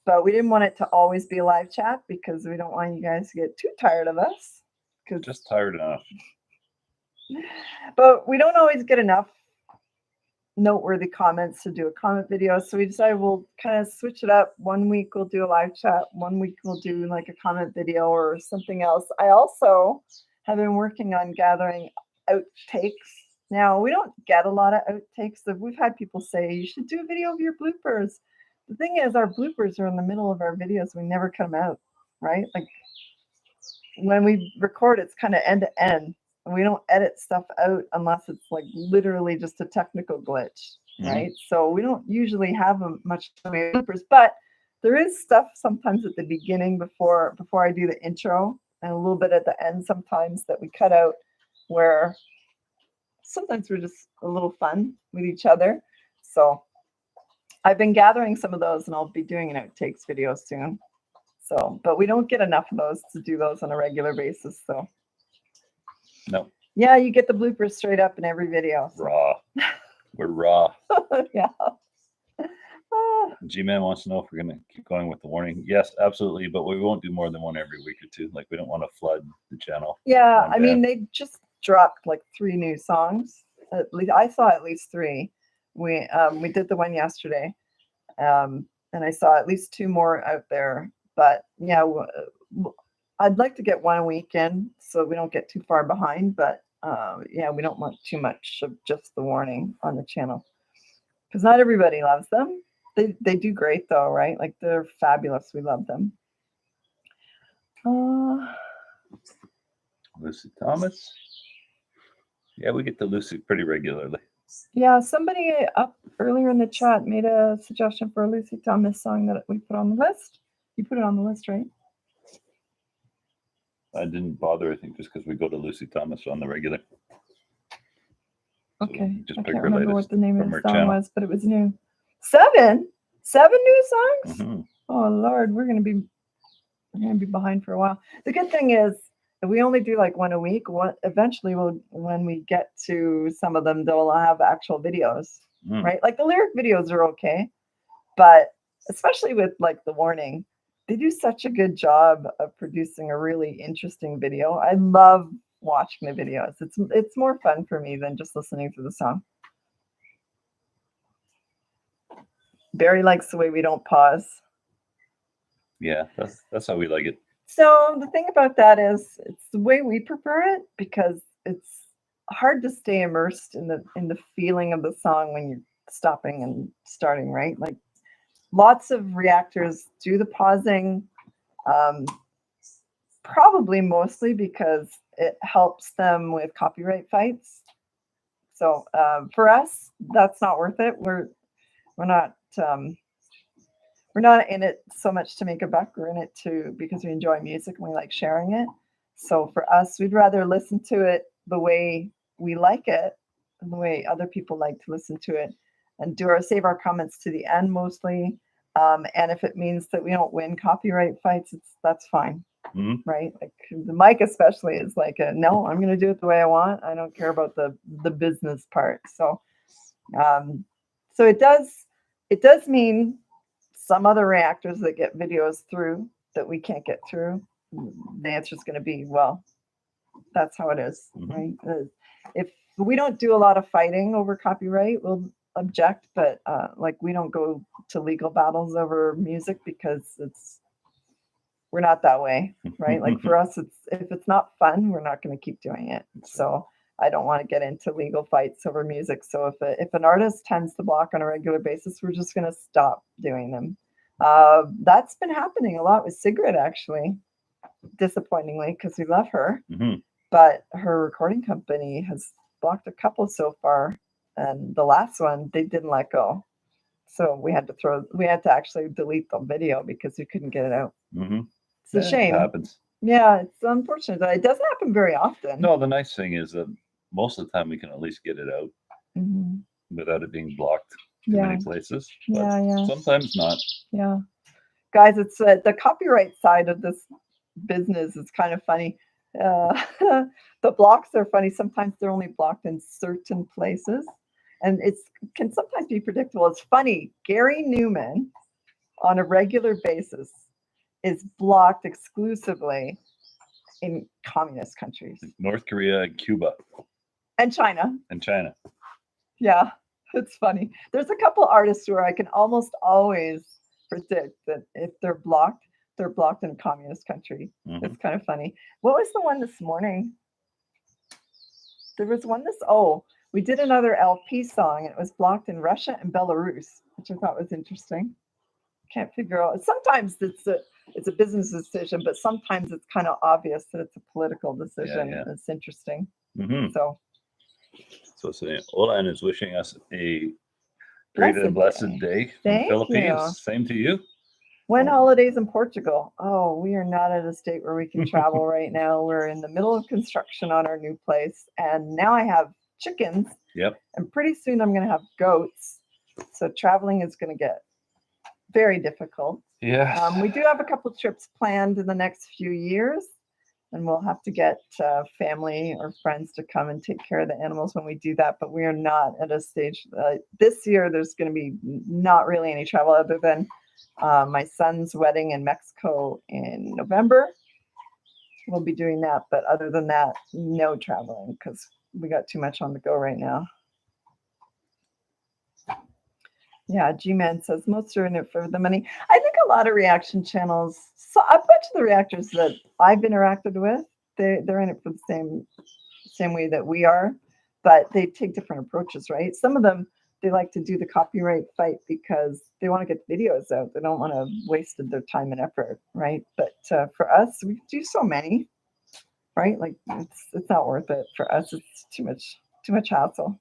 But we didn't want it to always be a live chat because we don't want you guys to get too tired of us.
Just tired enough.
But we don't always get enough noteworthy comments to do a comment video. So we decided we'll kind of switch it up. 1 week we'll do a live chat. 1 week we'll do like a comment video or something else. I also have been working on gathering outtakes. Now, we don't get a lot of outtakes. We've had people say, you should do a video of your bloopers. The thing is, our bloopers are in the middle of our videos. We never cut them out, right? Like when we record, it's kind of end to end. And we don't edit stuff out unless it's like literally just a technical glitch, right? So we don't usually have much bloopers, but there is stuff sometimes at the beginning before I do the intro and a little bit at the end sometimes that we cut out where sometimes we're just a little fun with each other. So I've been gathering some of those and I'll be doing an outtakes video soon. So, but we don't get enough of those to do those on a regular basis. So
no.
Yeah, you get the bloopers straight up in every video. So.
Raw. We're raw.
Yeah.
G-Man wants to know if we're going to keep going with the warning. Yes, absolutely. But we won't do more than one every week or two. Like, we don't want to flood the channel.
Yeah, I mean, they just dropped like 3 new songs. At least I saw at least 3. We did the one yesterday, and I saw at least 2 more out there. But yeah, I'd like to get 1 a week in so we don't get too far behind. But yeah, we don't want too much of just the warning on the channel because not everybody loves them. They do great though, right? Like they're fabulous. We love them.
Lucy Thomas. Yeah, we get to Lucy pretty regularly.
Yeah, somebody up earlier in the chat made a suggestion for a Lucy Thomas song that we put on the list. You put it on the list, right?
I didn't bother, I think, just because we go to Lucy Thomas on the regular.
Okay.
So
I can't remember what the name of the song
channel.
was, but it was new. 7 new songs?
Mm-hmm.
Oh Lord, we're gonna be behind for a while. The good thing is if we only do like 1 a week, eventually when we get to some of them, they'll have actual videos, right? Like the lyric videos are okay, but especially with like the warning, they do such a good job of producing a really interesting video. I love watching the videos. It's more fun for me than just listening to the song. Barry likes the way we don't pause.
Yeah, that's how we like it.
So the thing about that is it's the way we prefer it because it's hard to stay immersed in the feeling of the song when you're stopping and starting, right? Like lots of reactors do the pausing, probably mostly because it helps them with copyright fights. So for us, that's not worth it. We're not we're not in it so much to make a buck. We're in it to because we enjoy music and we like sharing it. So for us, we'd rather listen to it the way we like it and the way other people like to listen to it, and save our comments to the end mostly. And if it means that we don't win copyright fights, that's fine,
Mhm.
right? Like the mic especially is like no, I'm going to do it the way I want. I don't care about the business part. So so it does mean some other reactors that get videos through that we can't get through. The answer is going to be, well, that's how it is, right? If we don't do a lot of fighting over copyright, we'll object, but like we don't go to legal battles over music because we're not that way, right? Like for us, if it's not fun, we're not going to keep doing it. So I don't want to get into legal fights over music. So if an artist tends to block on a regular basis, we're just going to stop doing them. That's been happening a lot with Sigrid, actually, disappointingly, because we love her.
Mhm.
But her recording company has blocked a couple so far, and the last one they didn't let go. So we had to actually delete the video because we couldn't get it out.
Mhm.
It's a
Yeah,
shame.
It happens.
Yeah, it's unfortunate. It doesn't happen very often.
No, the nice thing is that most of the time we can at least get it out
Mhm.
without it being blocked too
Yeah.
many places. But
Yeah.
sometimes not.
Yeah. Guys, it's the copyright side of this business is kind of funny. Uh, the blocks are funny. Sometimes they're only blocked in certain places, and can sometimes be predictable. It's funny. Gary Newman, on a regular basis, is blocked exclusively in communist countries
North Korea and Cuba
and China.
and China.
Yeah, it's funny. There's a couple artists where I can almost always predict that if they're blocked in a communist country.
Mhm.
It's kind of funny. What was the one this morning? There was one we did another LP song and it was blocked in Russia and Belarus, which I thought was interesting. Can't figure out. Sometimes it's a business decision, but sometimes it's kind of obvious that it's a political decision.
Yeah.
It's interesting.
Mhm.
So
So Olan is wishing us a great and blessed day from the
Thank
Philippines.
you.
Same to you.
When holidays in Portugal? Oh, we are not at a state where we can travel right now. We're in the middle of construction on our new place, and now I have chickens.
Yep.
And pretty soon I'm going to have goats. So traveling is going to get very difficult.
Yeah.
We do have a couple trips planned in the next few years, and we'll have to get family or friends to come and take care of the animals when we do that. But we are not at a stage. This year, there's going to be not really any travel other than my son's wedding in Mexico in November. We'll be doing that, but other than that, no traveling because we got too much on the go right now. Yeah, G-Man says most are in it for the money. I think a lot of reaction channels, so a bunch of the reactors that I've interacted with, they're in it for the same way that we are, but they take different approaches, right? Some of them, they like to do the copyright fight because they want to get videos out. They don't want to waste their time and effort, right? But for us, we do so many, right? Like it's not worth it for us. It's too much hassle.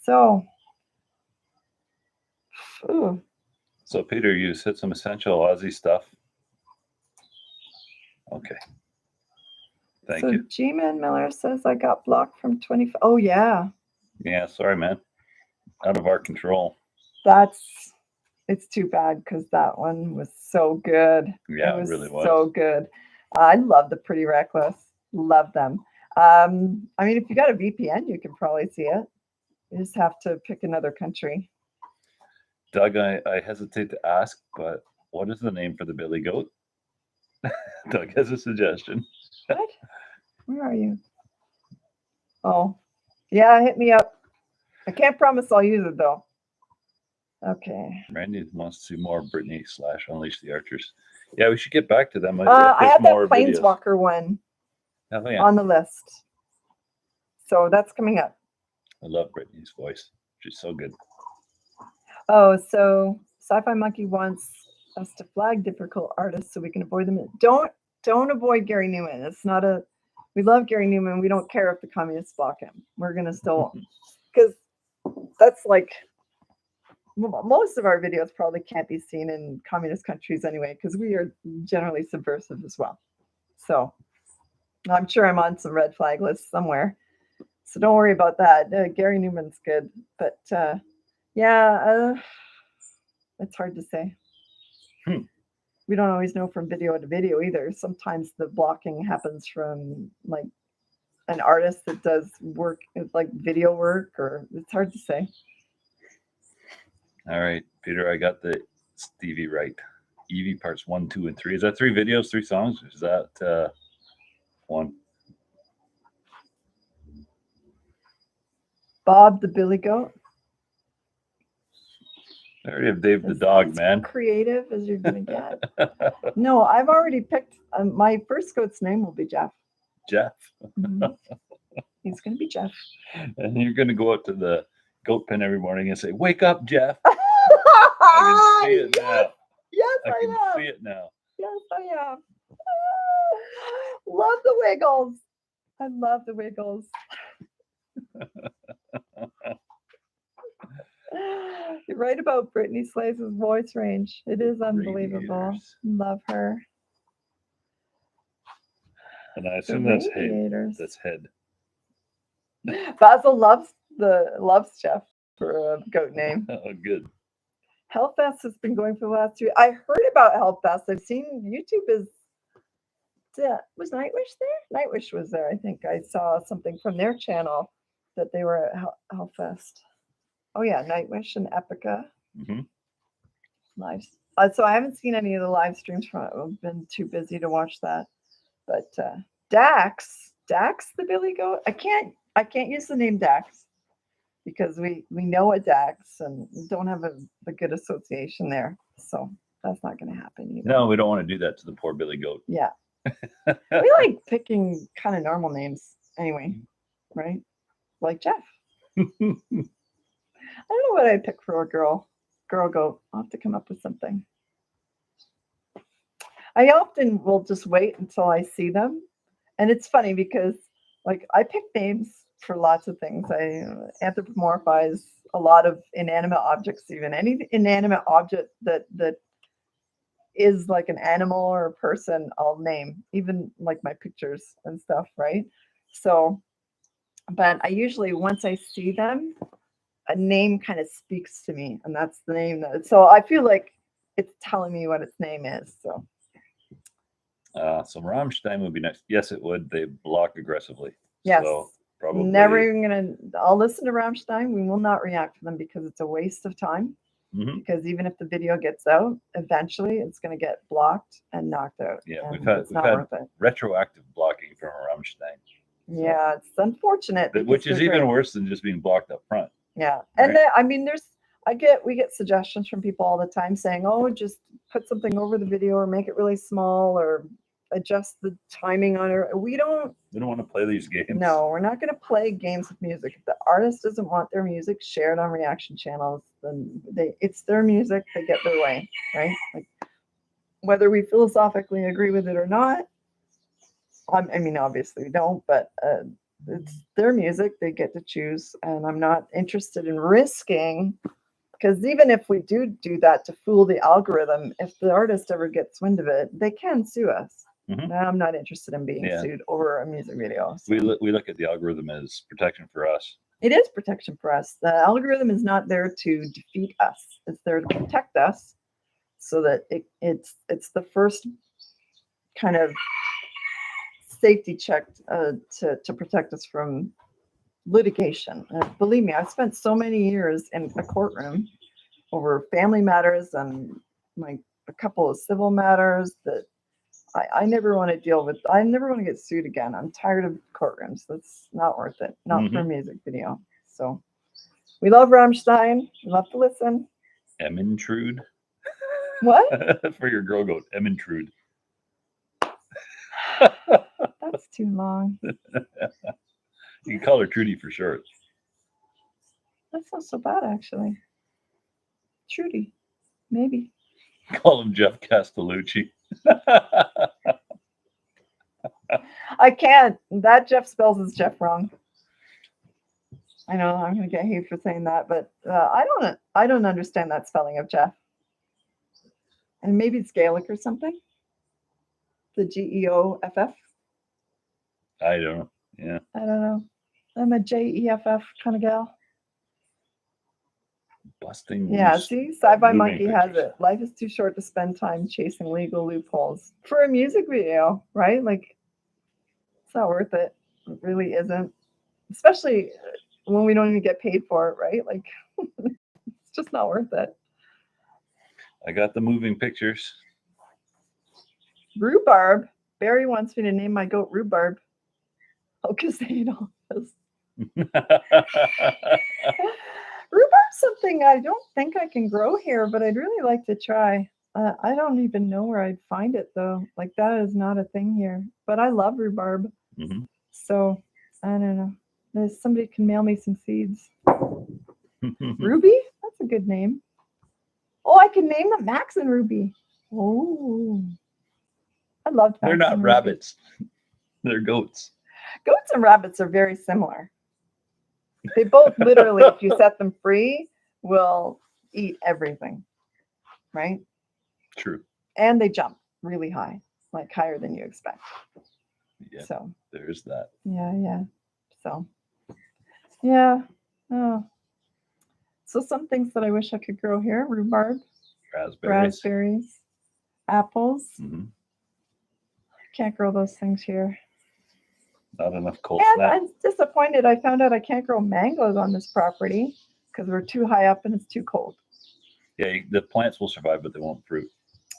So, ooh.
So Peter, you said some essential Aussie stuff. Okay. Thank you.
G-Man Miller says I got blocked from 25. Oh yeah.
Yeah, sorry, man. Out of our control.
It's too bad because that one was so good.
Yeah,
it was
really was.
So good. I love the Pretty Reckless. Love them. I mean, if you got a VPN, you can probably see it. You just have to pick another country.
Doug, I hesitate to ask, but what is the name for the billy goat? Doug has a suggestion.
What? Where are you? Oh, yeah, hit me up. I can't promise I'll use it though. Okay.
Randy wants to see more Brittany / Unleash the Archers. Yeah, we should get back to them.
I have that
videos.
Planeswalker one
Oh, yeah.
on the list. So that's coming up.
I love Brittany's voice. She's so good.
Oh, so Sci-Fi Monkey wants us to flag difficult artists so we can avoid them. Don't avoid Gary Newman. It's not a We love Gary Newman. We don't care if the communists block him. We're going to still, because that's like, most of our videos probably can't be seen in communist countries anyway, because we are generally subversive as well. So I'm sure I'm on some red flag lists somewhere. So don't worry about that. Gary Newman's good. But yeah, it's hard to say. We don't always know from video to video either. Sometimes the blocking happens from like an artist that does work, like video work, or it's hard to say.
All right, Peter, I got the Stevie right. Evie parts 1, 2, and 3. Is that 3 videos, 3 songs? Is that 1?
Bob the Billy Goat.
I already have Dave the
Is
dog,
as
man.
creative as you're gonna get. No, I've already picked. My first goat's name will be Jeff.
Jeff.
Mhm. He's gonna be Jeff.
And you're going to go out to the goat pen every morning and say, "Wake up, Jeff."
I
I can see it now.
Yes,
I can
am.
see it now.
Yes, I am. Love the Wiggles. I love the Wiggles. You're right about Britney Slays' voice range. It is unbelievable.
Radiators.
Love her.
And I
The
assume that's head.
Radiators.
That's head.
Basil loves Jeff for a goat name.
Oh, good.
Hellfest has been going for the last 2 years. I heard about Hellfest. I've seen YouTube is. Was Nightwish there? Nightwish was there. I think I saw something from their channel that they were at Hellfest. Oh yeah, Nightwish and Epica
hmm
lives. So I haven't seen any of the live streams from it. I've been too busy to watch that. But Dax the Billy Goat. I can't use the name Dax because we know a Dax and don't have a good association there. So that's not going to happen either.
No, we don't want to do that to the poor Billy Goat.
Yeah. We like picking kind of normal names anyway, right? Like Jeff. I don't know what I'd pick for a girl goat. I'll have to come up with something. I often will just wait until I see them. And it's funny because like I pick names for lots of things. I anthropomorphize a lot of inanimate objects, even any inanimate object that is like an animal or a person, I'll name, even like my pictures and stuff, right? So, but I usually, once I see them, a name kind of speaks to me, and that's the name so I feel like it's telling me what its name is. So
So Rammstein would be next. Yes, it would. They block aggressively.
yes,
So probably
never even gonna. I'll listen to Rammstein. We will not react to them because it's a waste of time.
Mhm.
Because even if the video gets out, eventually it's going to get blocked and knocked out.
Yeah,
and
we've had
it's not worth it.
retroactive blocking from Rammstein.
Yeah, it's unfortunate.
Which
because
is
they're
even
great.
worse than just being blocked up front.
Yeah, and
Right.
I mean, we get suggestions from people all the time saying, "Oh, just put something over the video or make it really small or adjust the timing on it." We don't.
We don't want to play these games.
No, we're not going to play games with music. If the artist doesn't want their music shared on reaction channels, then it's their music. They get their way, right? Like whether we philosophically agree with it or not. I mean, obviously we don't, but it's their music. They get to choose, and I'm not interested in risking. Because even if we do that to fool the algorithm, if the artist ever gets wind of it, they can sue us.
Mhm.
And I'm not interested in being
Yeah.
sued over a music video. So
We look at the algorithm as protection for us.
it is protection for us. The algorithm is not there to defeat us. It's there to protect us, so that it's the first kind of safety check to protect us from litigation. Believe me, I've spent so many years in a courtroom over family matters and like a couple of civil matters that I never want to deal with. I never want to get sued again. I'm tired of courtrooms. That's not worth it. Not for a music video. So we love Rammstein. We love to listen.
Emintrude.
What?
For your girl goat, Emintrude.
That's too long.
You can call her Trudy for short.
That's not so bad, actually. Trudy, maybe.
Call him Jeff Castellucci.
I I can't. That Jeff spells his Jeff wrong. I know I'm gonna get hate for saying that, but I don't understand that spelling of Jeff. And maybe it's Gaelic or something. The Geoff.
I don't know. Yeah.
I don't know. I'm a Jeff kind of gal.
Busting.
Yeah,
loose
see, Sci-Fi
moving
Monkey has
pictures.
it. Life is too short to spend time chasing legal loopholes for a music video, right? Like, it's not worth it. It really isn't. Especially when we don't even get paid for it, right? Like, it's just not worth it.
I got the moving pictures.
Rhubarb. Barry wants me to name my goat Rhubarb. Okay, say it all. Rhubarb's something I don't think I can grow here, but I'd really like to try. I don't even know where I'd find it though. Like that is not a thing here. But I love rhubarb.
Mhm.
So I don't know. There's somebody can mail me some seeds. Ruby? That's a good name. Oh, I can name them Max and Ruby. Oh. I loved Max
They're
and
not
Ruby.
rabbits. They're goats.
Goats and rabbits are very similar. They both literally, if you set them free, will eat everything. Right?
True.
And they jump really high, like higher than you expect.
Yeah.
So
There's that.
yeah. So yeah. Oh. So some things that I wish I could grow here: rhubarb, raspberries, apples.
Mhm.
Can't grow those things here.
Not enough cold
And
snap.
I'm disappointed. I found out I can't grow mangoes on this property because we're too high up and it's too cold.
Yeah, the plants will survive, but they won't fruit.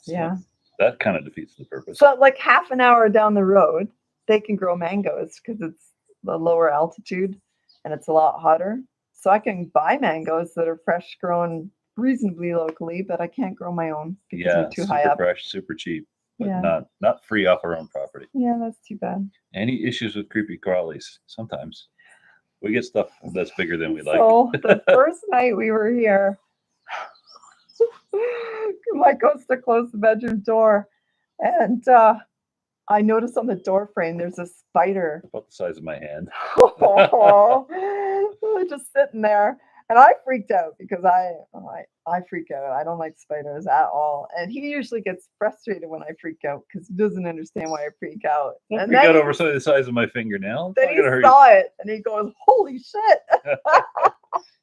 So
Yeah.
that kind of defeats the purpose.
So like half an hour down the road, they can grow mangoes because it's the lower altitude and it's a lot hotter. So I can buy mangoes that are fresh grown reasonably locally, but I can't grow my own because
Yeah,
I'm too high
super
up.
fresh, super cheap, but
Yeah.
not free off our own property.
Yeah, that's too bad.
Any issues with creepy crawlies? Sometimes we get stuff that's bigger than we like.
So the first night we were here, Mike goes to close the bedroom door, and I noticed on the door frame there's a spider.
About the size of my hand.
Just sitting there, and I freaked out because I freak out. I don't like spiders at all, and he usually gets frustrated when I freak out because he doesn't understand why I freak out.
Don't
And
freak
then
out
he,
over something the size of my fingernail. It's
then
not
he
gonna hurt
saw it, and he goes, "Holy shit!"
you.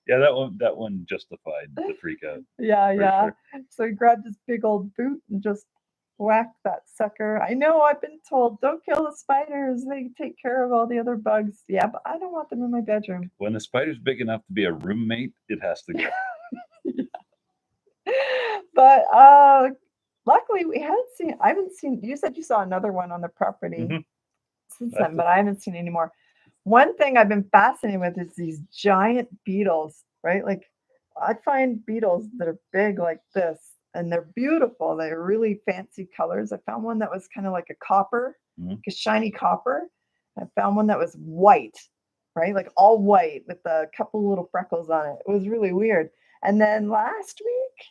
Yeah, that one justified the freak out.
Yeah.
Sure.
So he grabbed his big old boot and just whacked that sucker. I know I've been told don't kill the spiders. They take care of all the other bugs. Yeah, but I don't want them in my bedroom.
When the spider's big enough to be a roommate, it has to go.
But luckily I haven't seen, you said you saw another one on the property
Mhm.
since
That's
then, but I haven't seen any more. One thing I've been fascinated with is these giant beetles, right? Like I find beetles that are big like this and they're beautiful. They're really fancy colors. I found one that was kind of like a copper,
Mhm.
like a shiny copper. I found one that was white, right? Like all white with a couple little freckles on it. It was really weird. And then last week,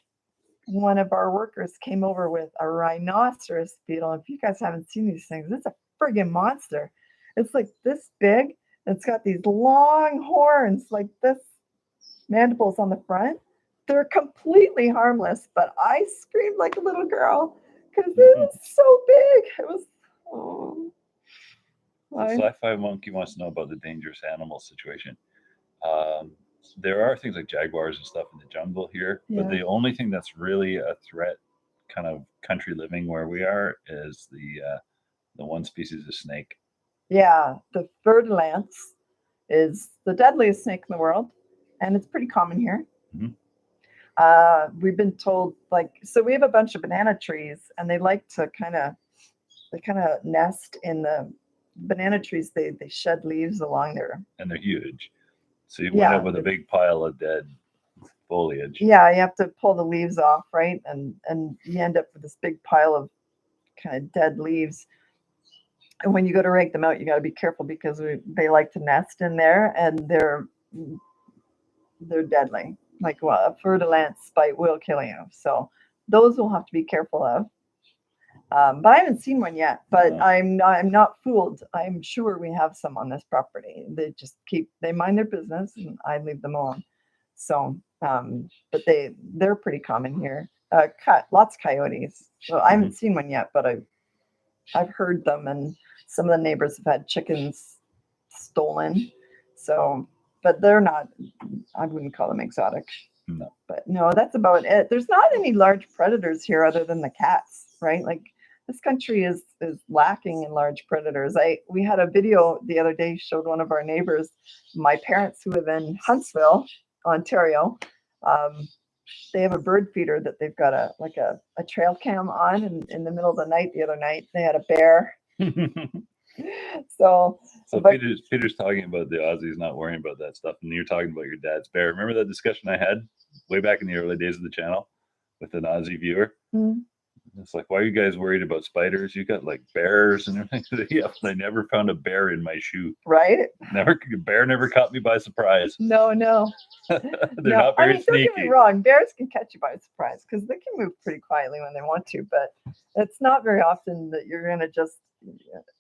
one of our workers came over with a rhinoceros beetle. If you guys haven't seen these things, it's a friggin' monster. It's like this big. It's got these long horns like this, mandibles on the front. They're completely harmless, but I screamed like a little girl because it was so big. It was, oh.
The Sci-Fi Monkey wants to know about the dangerous animal situation. There are things like jaguars and stuff in the jungle here, but the only thing that's really a threat, kind of country living where we are, is the one species of snake.
Yeah, the fer-de-lance is the deadliest snake in the world, and it's pretty common here.
Mhm.
We've been told, like, so we have a bunch of banana trees, and they like to kind of nest in the banana trees. They shed leaves along there,
And they're huge. So you wind up with a big pile of dead foliage.
Yeah, you have to pull the leaves off, right? And you end up with this big pile of kind of dead leaves. And when you go to rake them out, you got to be careful because they like to nest in there, and they're deadly. Like, well, a fer-de-lance bite will kill you. So those we'll have to be careful of. But I haven't seen one yet. But
No.
I'm not fooled. I'm sure we have some on this property. They mind their business, and I leave them alone. So, but they're pretty common here. Lots of coyotes. Well, I haven't seen one yet, but I've heard them, and some of the neighbors have had chickens stolen. So, but they're not. I wouldn't call them exotic.
No.
But no, that's about it. There's not any large predators here other than the cats, right? Like this country is lacking in large predators. We had a video the other day showed one of our neighbors, my parents who live in Huntsville, Ontario. They have a bird feeder that they've got a trail cam on, and in the middle of the night the other night they had a bear. So but,
Peter's talking about the Aussies not worrying about that stuff, and you're talking about your dad's bear. Remember that discussion I had way back in the early days of the channel with an Aussie viewer? It's like, why are you guys worried about spiders? You got like bears and everything. Yeah, I never found a bear in my shoe.
Right?
Bear never caught me by surprise.
No.
They're not very sneaky.
Don't get me wrong. Bears can catch you by surprise because they can move pretty quietly when they want to, but it's not very often that you're going to just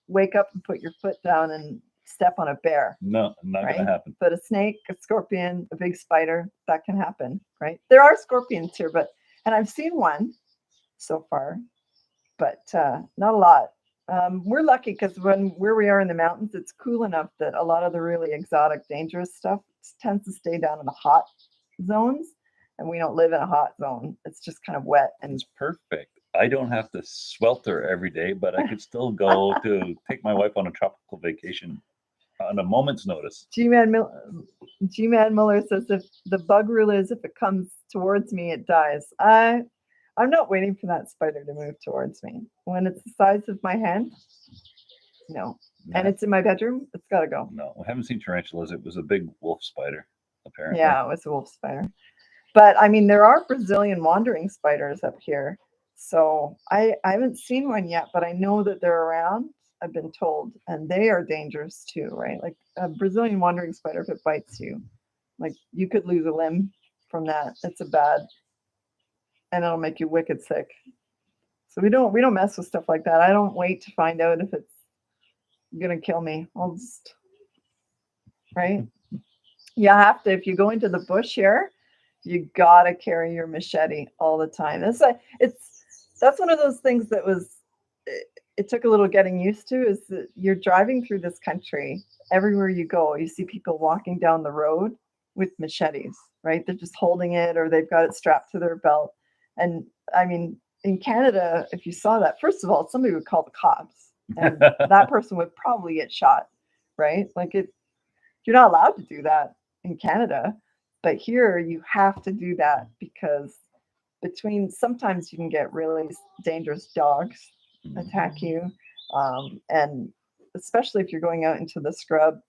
wake up and put your foot down and step on a bear.
No, not going to happen.
But a snake, a scorpion, a big spider, that can happen, right? There are scorpions here, and I've seen one so far, but not a lot. We're lucky because where we are in the mountains, it's cool enough that a lot of the really exotic, dangerous stuff tends to stay down in the hot zones, and we don't live in a hot zone. It's just kind of wet, and
it's perfect. I don't have to swelter every day, but I could still go to take my wife on a tropical vacation on a moment's notice.
G-Man Muller says if the bug rule is if it comes towards me, it dies. I'm not waiting for that spider to move towards me. When it's the size of my hand, no. And it's in my bedroom, it's got to go.
No, we haven't seen tarantulas. It was a big wolf spider, apparently.
Yeah, it was a wolf spider. But I mean, there are Brazilian wandering spiders up here. So I haven't seen one yet, but I know that they're around. I've been told, and they are dangerous too, right? Like a Brazilian wandering spider, if it bites you, like you could lose a limb from that. It's and it'll make you wicked sick. So we don't mess with stuff like that. I don't wait to find out if it's gonna kill me. I'll just, right? You have to, if you go into the bush here, you gotta carry your machete all the time. That's one of those things that it took a little getting used to, is that you're driving through this country, everywhere you go, you see people walking down the road with machetes, right? They're just holding it, or they've got it strapped to their belt. And I mean, in Canada, if you saw that, first of all, somebody would call the cops, and that person would probably get shot, right? Like you're not allowed to do that in Canada, but here you have to do that because sometimes you can get really dangerous dogs attack you, and especially if you're going out into the scrub,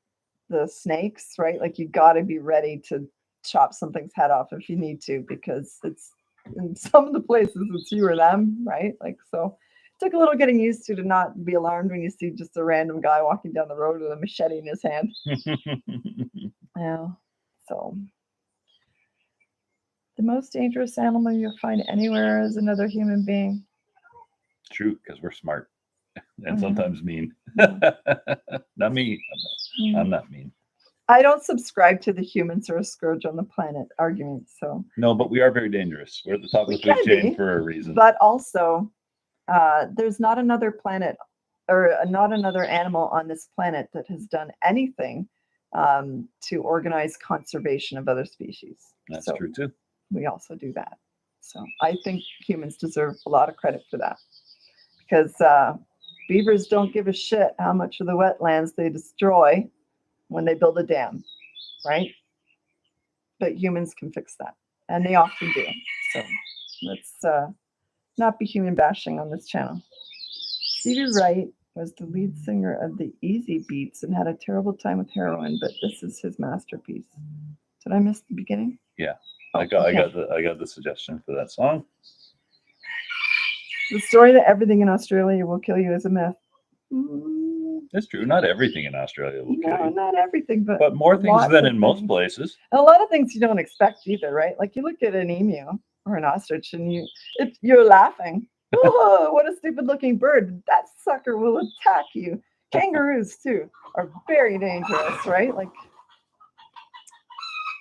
the snakes, right? Like you got to be ready to chop something's head off if you need to, because it's in some of the places it's you or them, right? Like, so it took a little getting used to not be alarmed when you see just a random guy walking down the road with a machete in his hand. Yeah. So the most dangerous animal you'll find anywhere is another human being.
True, because we're smart and sometimes mean. Not me. I'm not mean.
I don't subscribe to the humans are a scourge on the planet argument. So
no, but we are very dangerous. We're at the top of the food chain for a reason.
But also, there's not another planet or not another animal on this planet that has done anything to organize conservation of other species.
That's true too.
We also do that. So I think humans deserve a lot of credit for that, because beavers don't give a shit how much of the wetlands they destroy when they build a dam, right? But humans can fix that, and they often do. So let's not be human bashing on this channel. Stevie Wright was the lead singer of the Easy Beats and had a terrible time with heroin, but this is his masterpiece. Did I miss the beginning?
Yeah, I got the suggestion for that song.
The story that everything in Australia will kill you is a myth.
That's true. Not everything in Australia will kill you.
No, not everything,
but more things than in most places.
And a lot of things you don't expect either, right? Like you look at an emu or an ostrich, and you're laughing, Oh, what a stupid looking bird. That sucker will attack you. Kangaroos, too, are very dangerous, right? Like,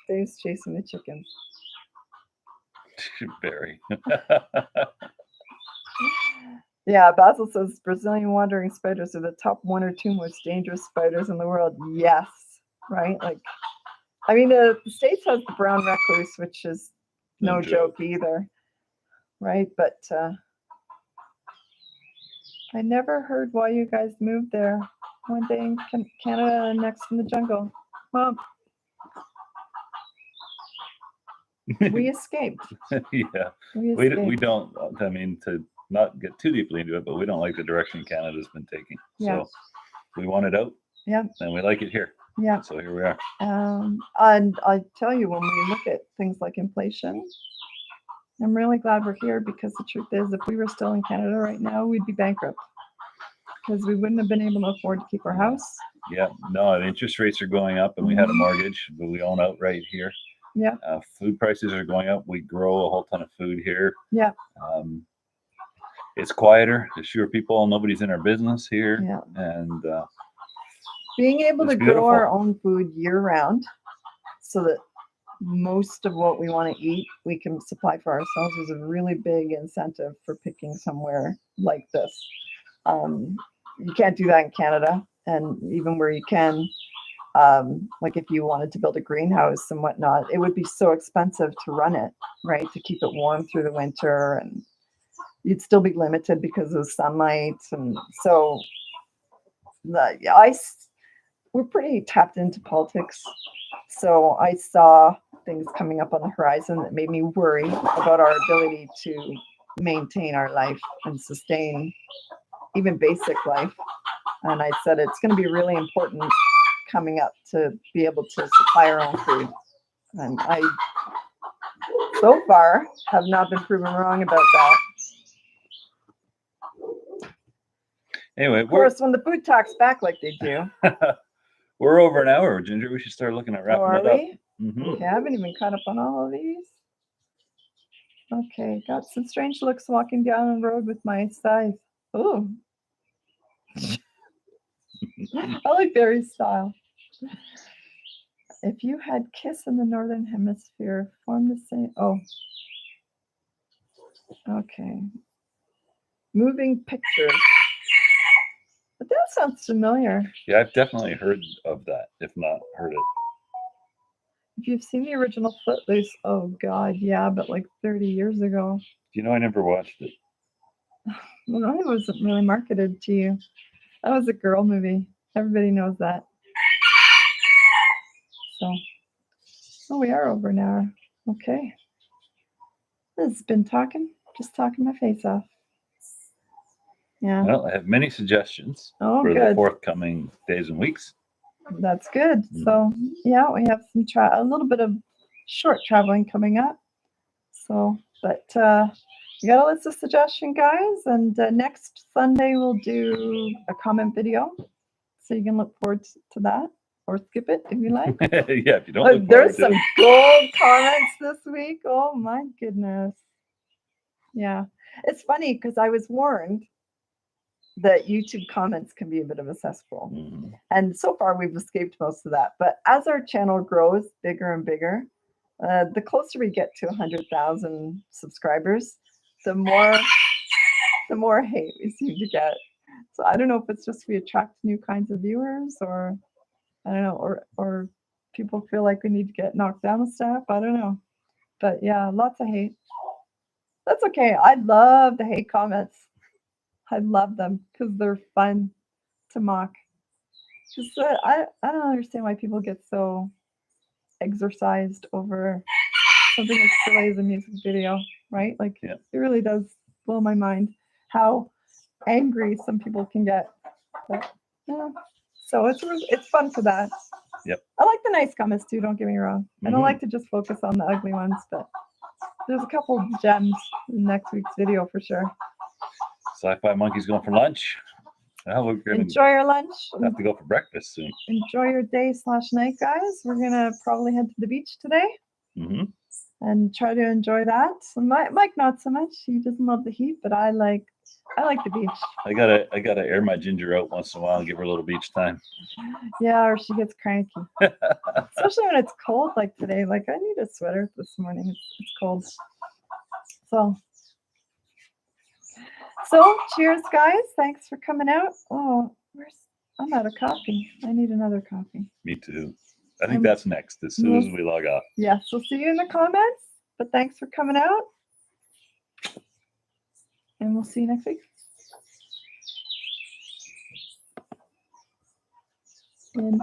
Dave's chasing the chickens.
Very.
Yeah, Basil says Brazilian wandering spiders are the top 1 or 2 most dangerous spiders in the world. Yes, right? Like, I mean, the States has the brown recluse, which is no joke either, right? But I never heard why you guys moved there. One day in Canada and next in the jungle. Well, we escaped.
Yeah,
We
we
escaped.
don't. I mean, to not get too deeply into it, but we don't like the direction Canada's been taking.
Yeah.
So we want it out.
Yeah.
And we like it here.
Yeah.
So here we are.
And I tell you, when we look at things like inflation, I'm really glad we're here, because the truth is, if we were still in Canada right now, we'd be bankrupt, because we wouldn't have been able to afford to keep our house.
Yeah, no, the interest rates are going up, and we had a mortgage, but we own outright here.
Yeah.
Food prices are going up. We grow a whole ton of food here.
Yeah.
It's quieter. There's fewer people. Nobody's in our business here.
Yeah.
And
being able to
it's
grow our
beautiful.
own food year round, so that most of what we want to eat we can supply for ourselves, is a really big incentive for picking somewhere like this. You can't do that in Canada, and even where you can, like if you wanted to build a greenhouse and whatnot, it would be so expensive to run it, right, to keep it warm through the winter, and you'd still be limited because of sunlight. And so we're pretty tapped into politics. So I saw things coming up on the horizon that made me worry about our ability to maintain our life and sustain even basic life. And I said, it's going to be really important coming up to be able to supply our own food. And I, so far, have not been proven wrong about that.
Anyway,
Of course, when the food talks back like they do.
We're over an hour, Ginger. We should start looking at wrapping it up.
Mm-hmm. Okay, I haven't even caught up on all of these. Okay, got some strange looks walking down the road with my scythe. Oh. I like Barry's style. If you had Kiss in the Northern Hemisphere, form the same. Oh. Okay. Moving pictures. But that sounds familiar.
Yeah, I've definitely heard of that, if not heard it.
If you've seen the original Footloose, oh God, yeah, but like 30 years ago.
You know, I never watched it.
Well, it wasn't really marketed to you. That was a girl movie. Everybody knows that. So, oh, we are over an hour. Okay. This has been just talking my face off. Yeah.
Well, I have many suggestions for the forthcoming days and weeks.
That's good. So, yeah, we have a little bit of short traveling coming up. So, but you got a list of suggestions, guys. And next Sunday, we'll do a comment video. So you can look forward to that, or skip it if you like.
Yeah, if you don't.
There's some gold comments this week. Oh my goodness. Yeah, it's funny because I was warned that YouTube comments can be a bit of a cesspool. And so far we've escaped most of that. But as our channel grows bigger and bigger, the closer we get to 100,000 subscribers, the more hate we seem to get. So I don't know if it's just we attract new kinds of viewers, or I don't know, or people feel like we need to get knocked down with stuff. I don't know. But yeah, lots of hate. That's okay. I love the hate comments. I love them because they're fun to mock. Just I don't understand why people get so exercised over something as silly as a music video, right? Like, it really does blow my mind how angry some people can get. But, yeah. So it's fun for that.
Yep.
I like the nice comments too, don't get me wrong. I don't like to just focus on the ugly ones, but there's a couple gems in next week's video for sure.
Sci-Fi Monkey's going for lunch. Well, we're gonna
enjoy your lunch.
Have to go for breakfast soon.
Enjoy your day/night, guys. We're gonna probably head to the beach today. and try to enjoy that. So Mike not so much. He doesn't love the heat, but I like the beach.
I gotta air my Ginger out once in a while and give her a little beach time.
Yeah, or she gets cranky. Especially when it's cold like today. Like I need a sweater this morning. It's cold. So cheers, guys. Thanks for coming out. Oh, I'm out of coffee. I need another coffee.
Me too. I think that's next as soon as we log off.
Yes, we'll see you in the comments. But thanks for coming out. And we'll see you next week. And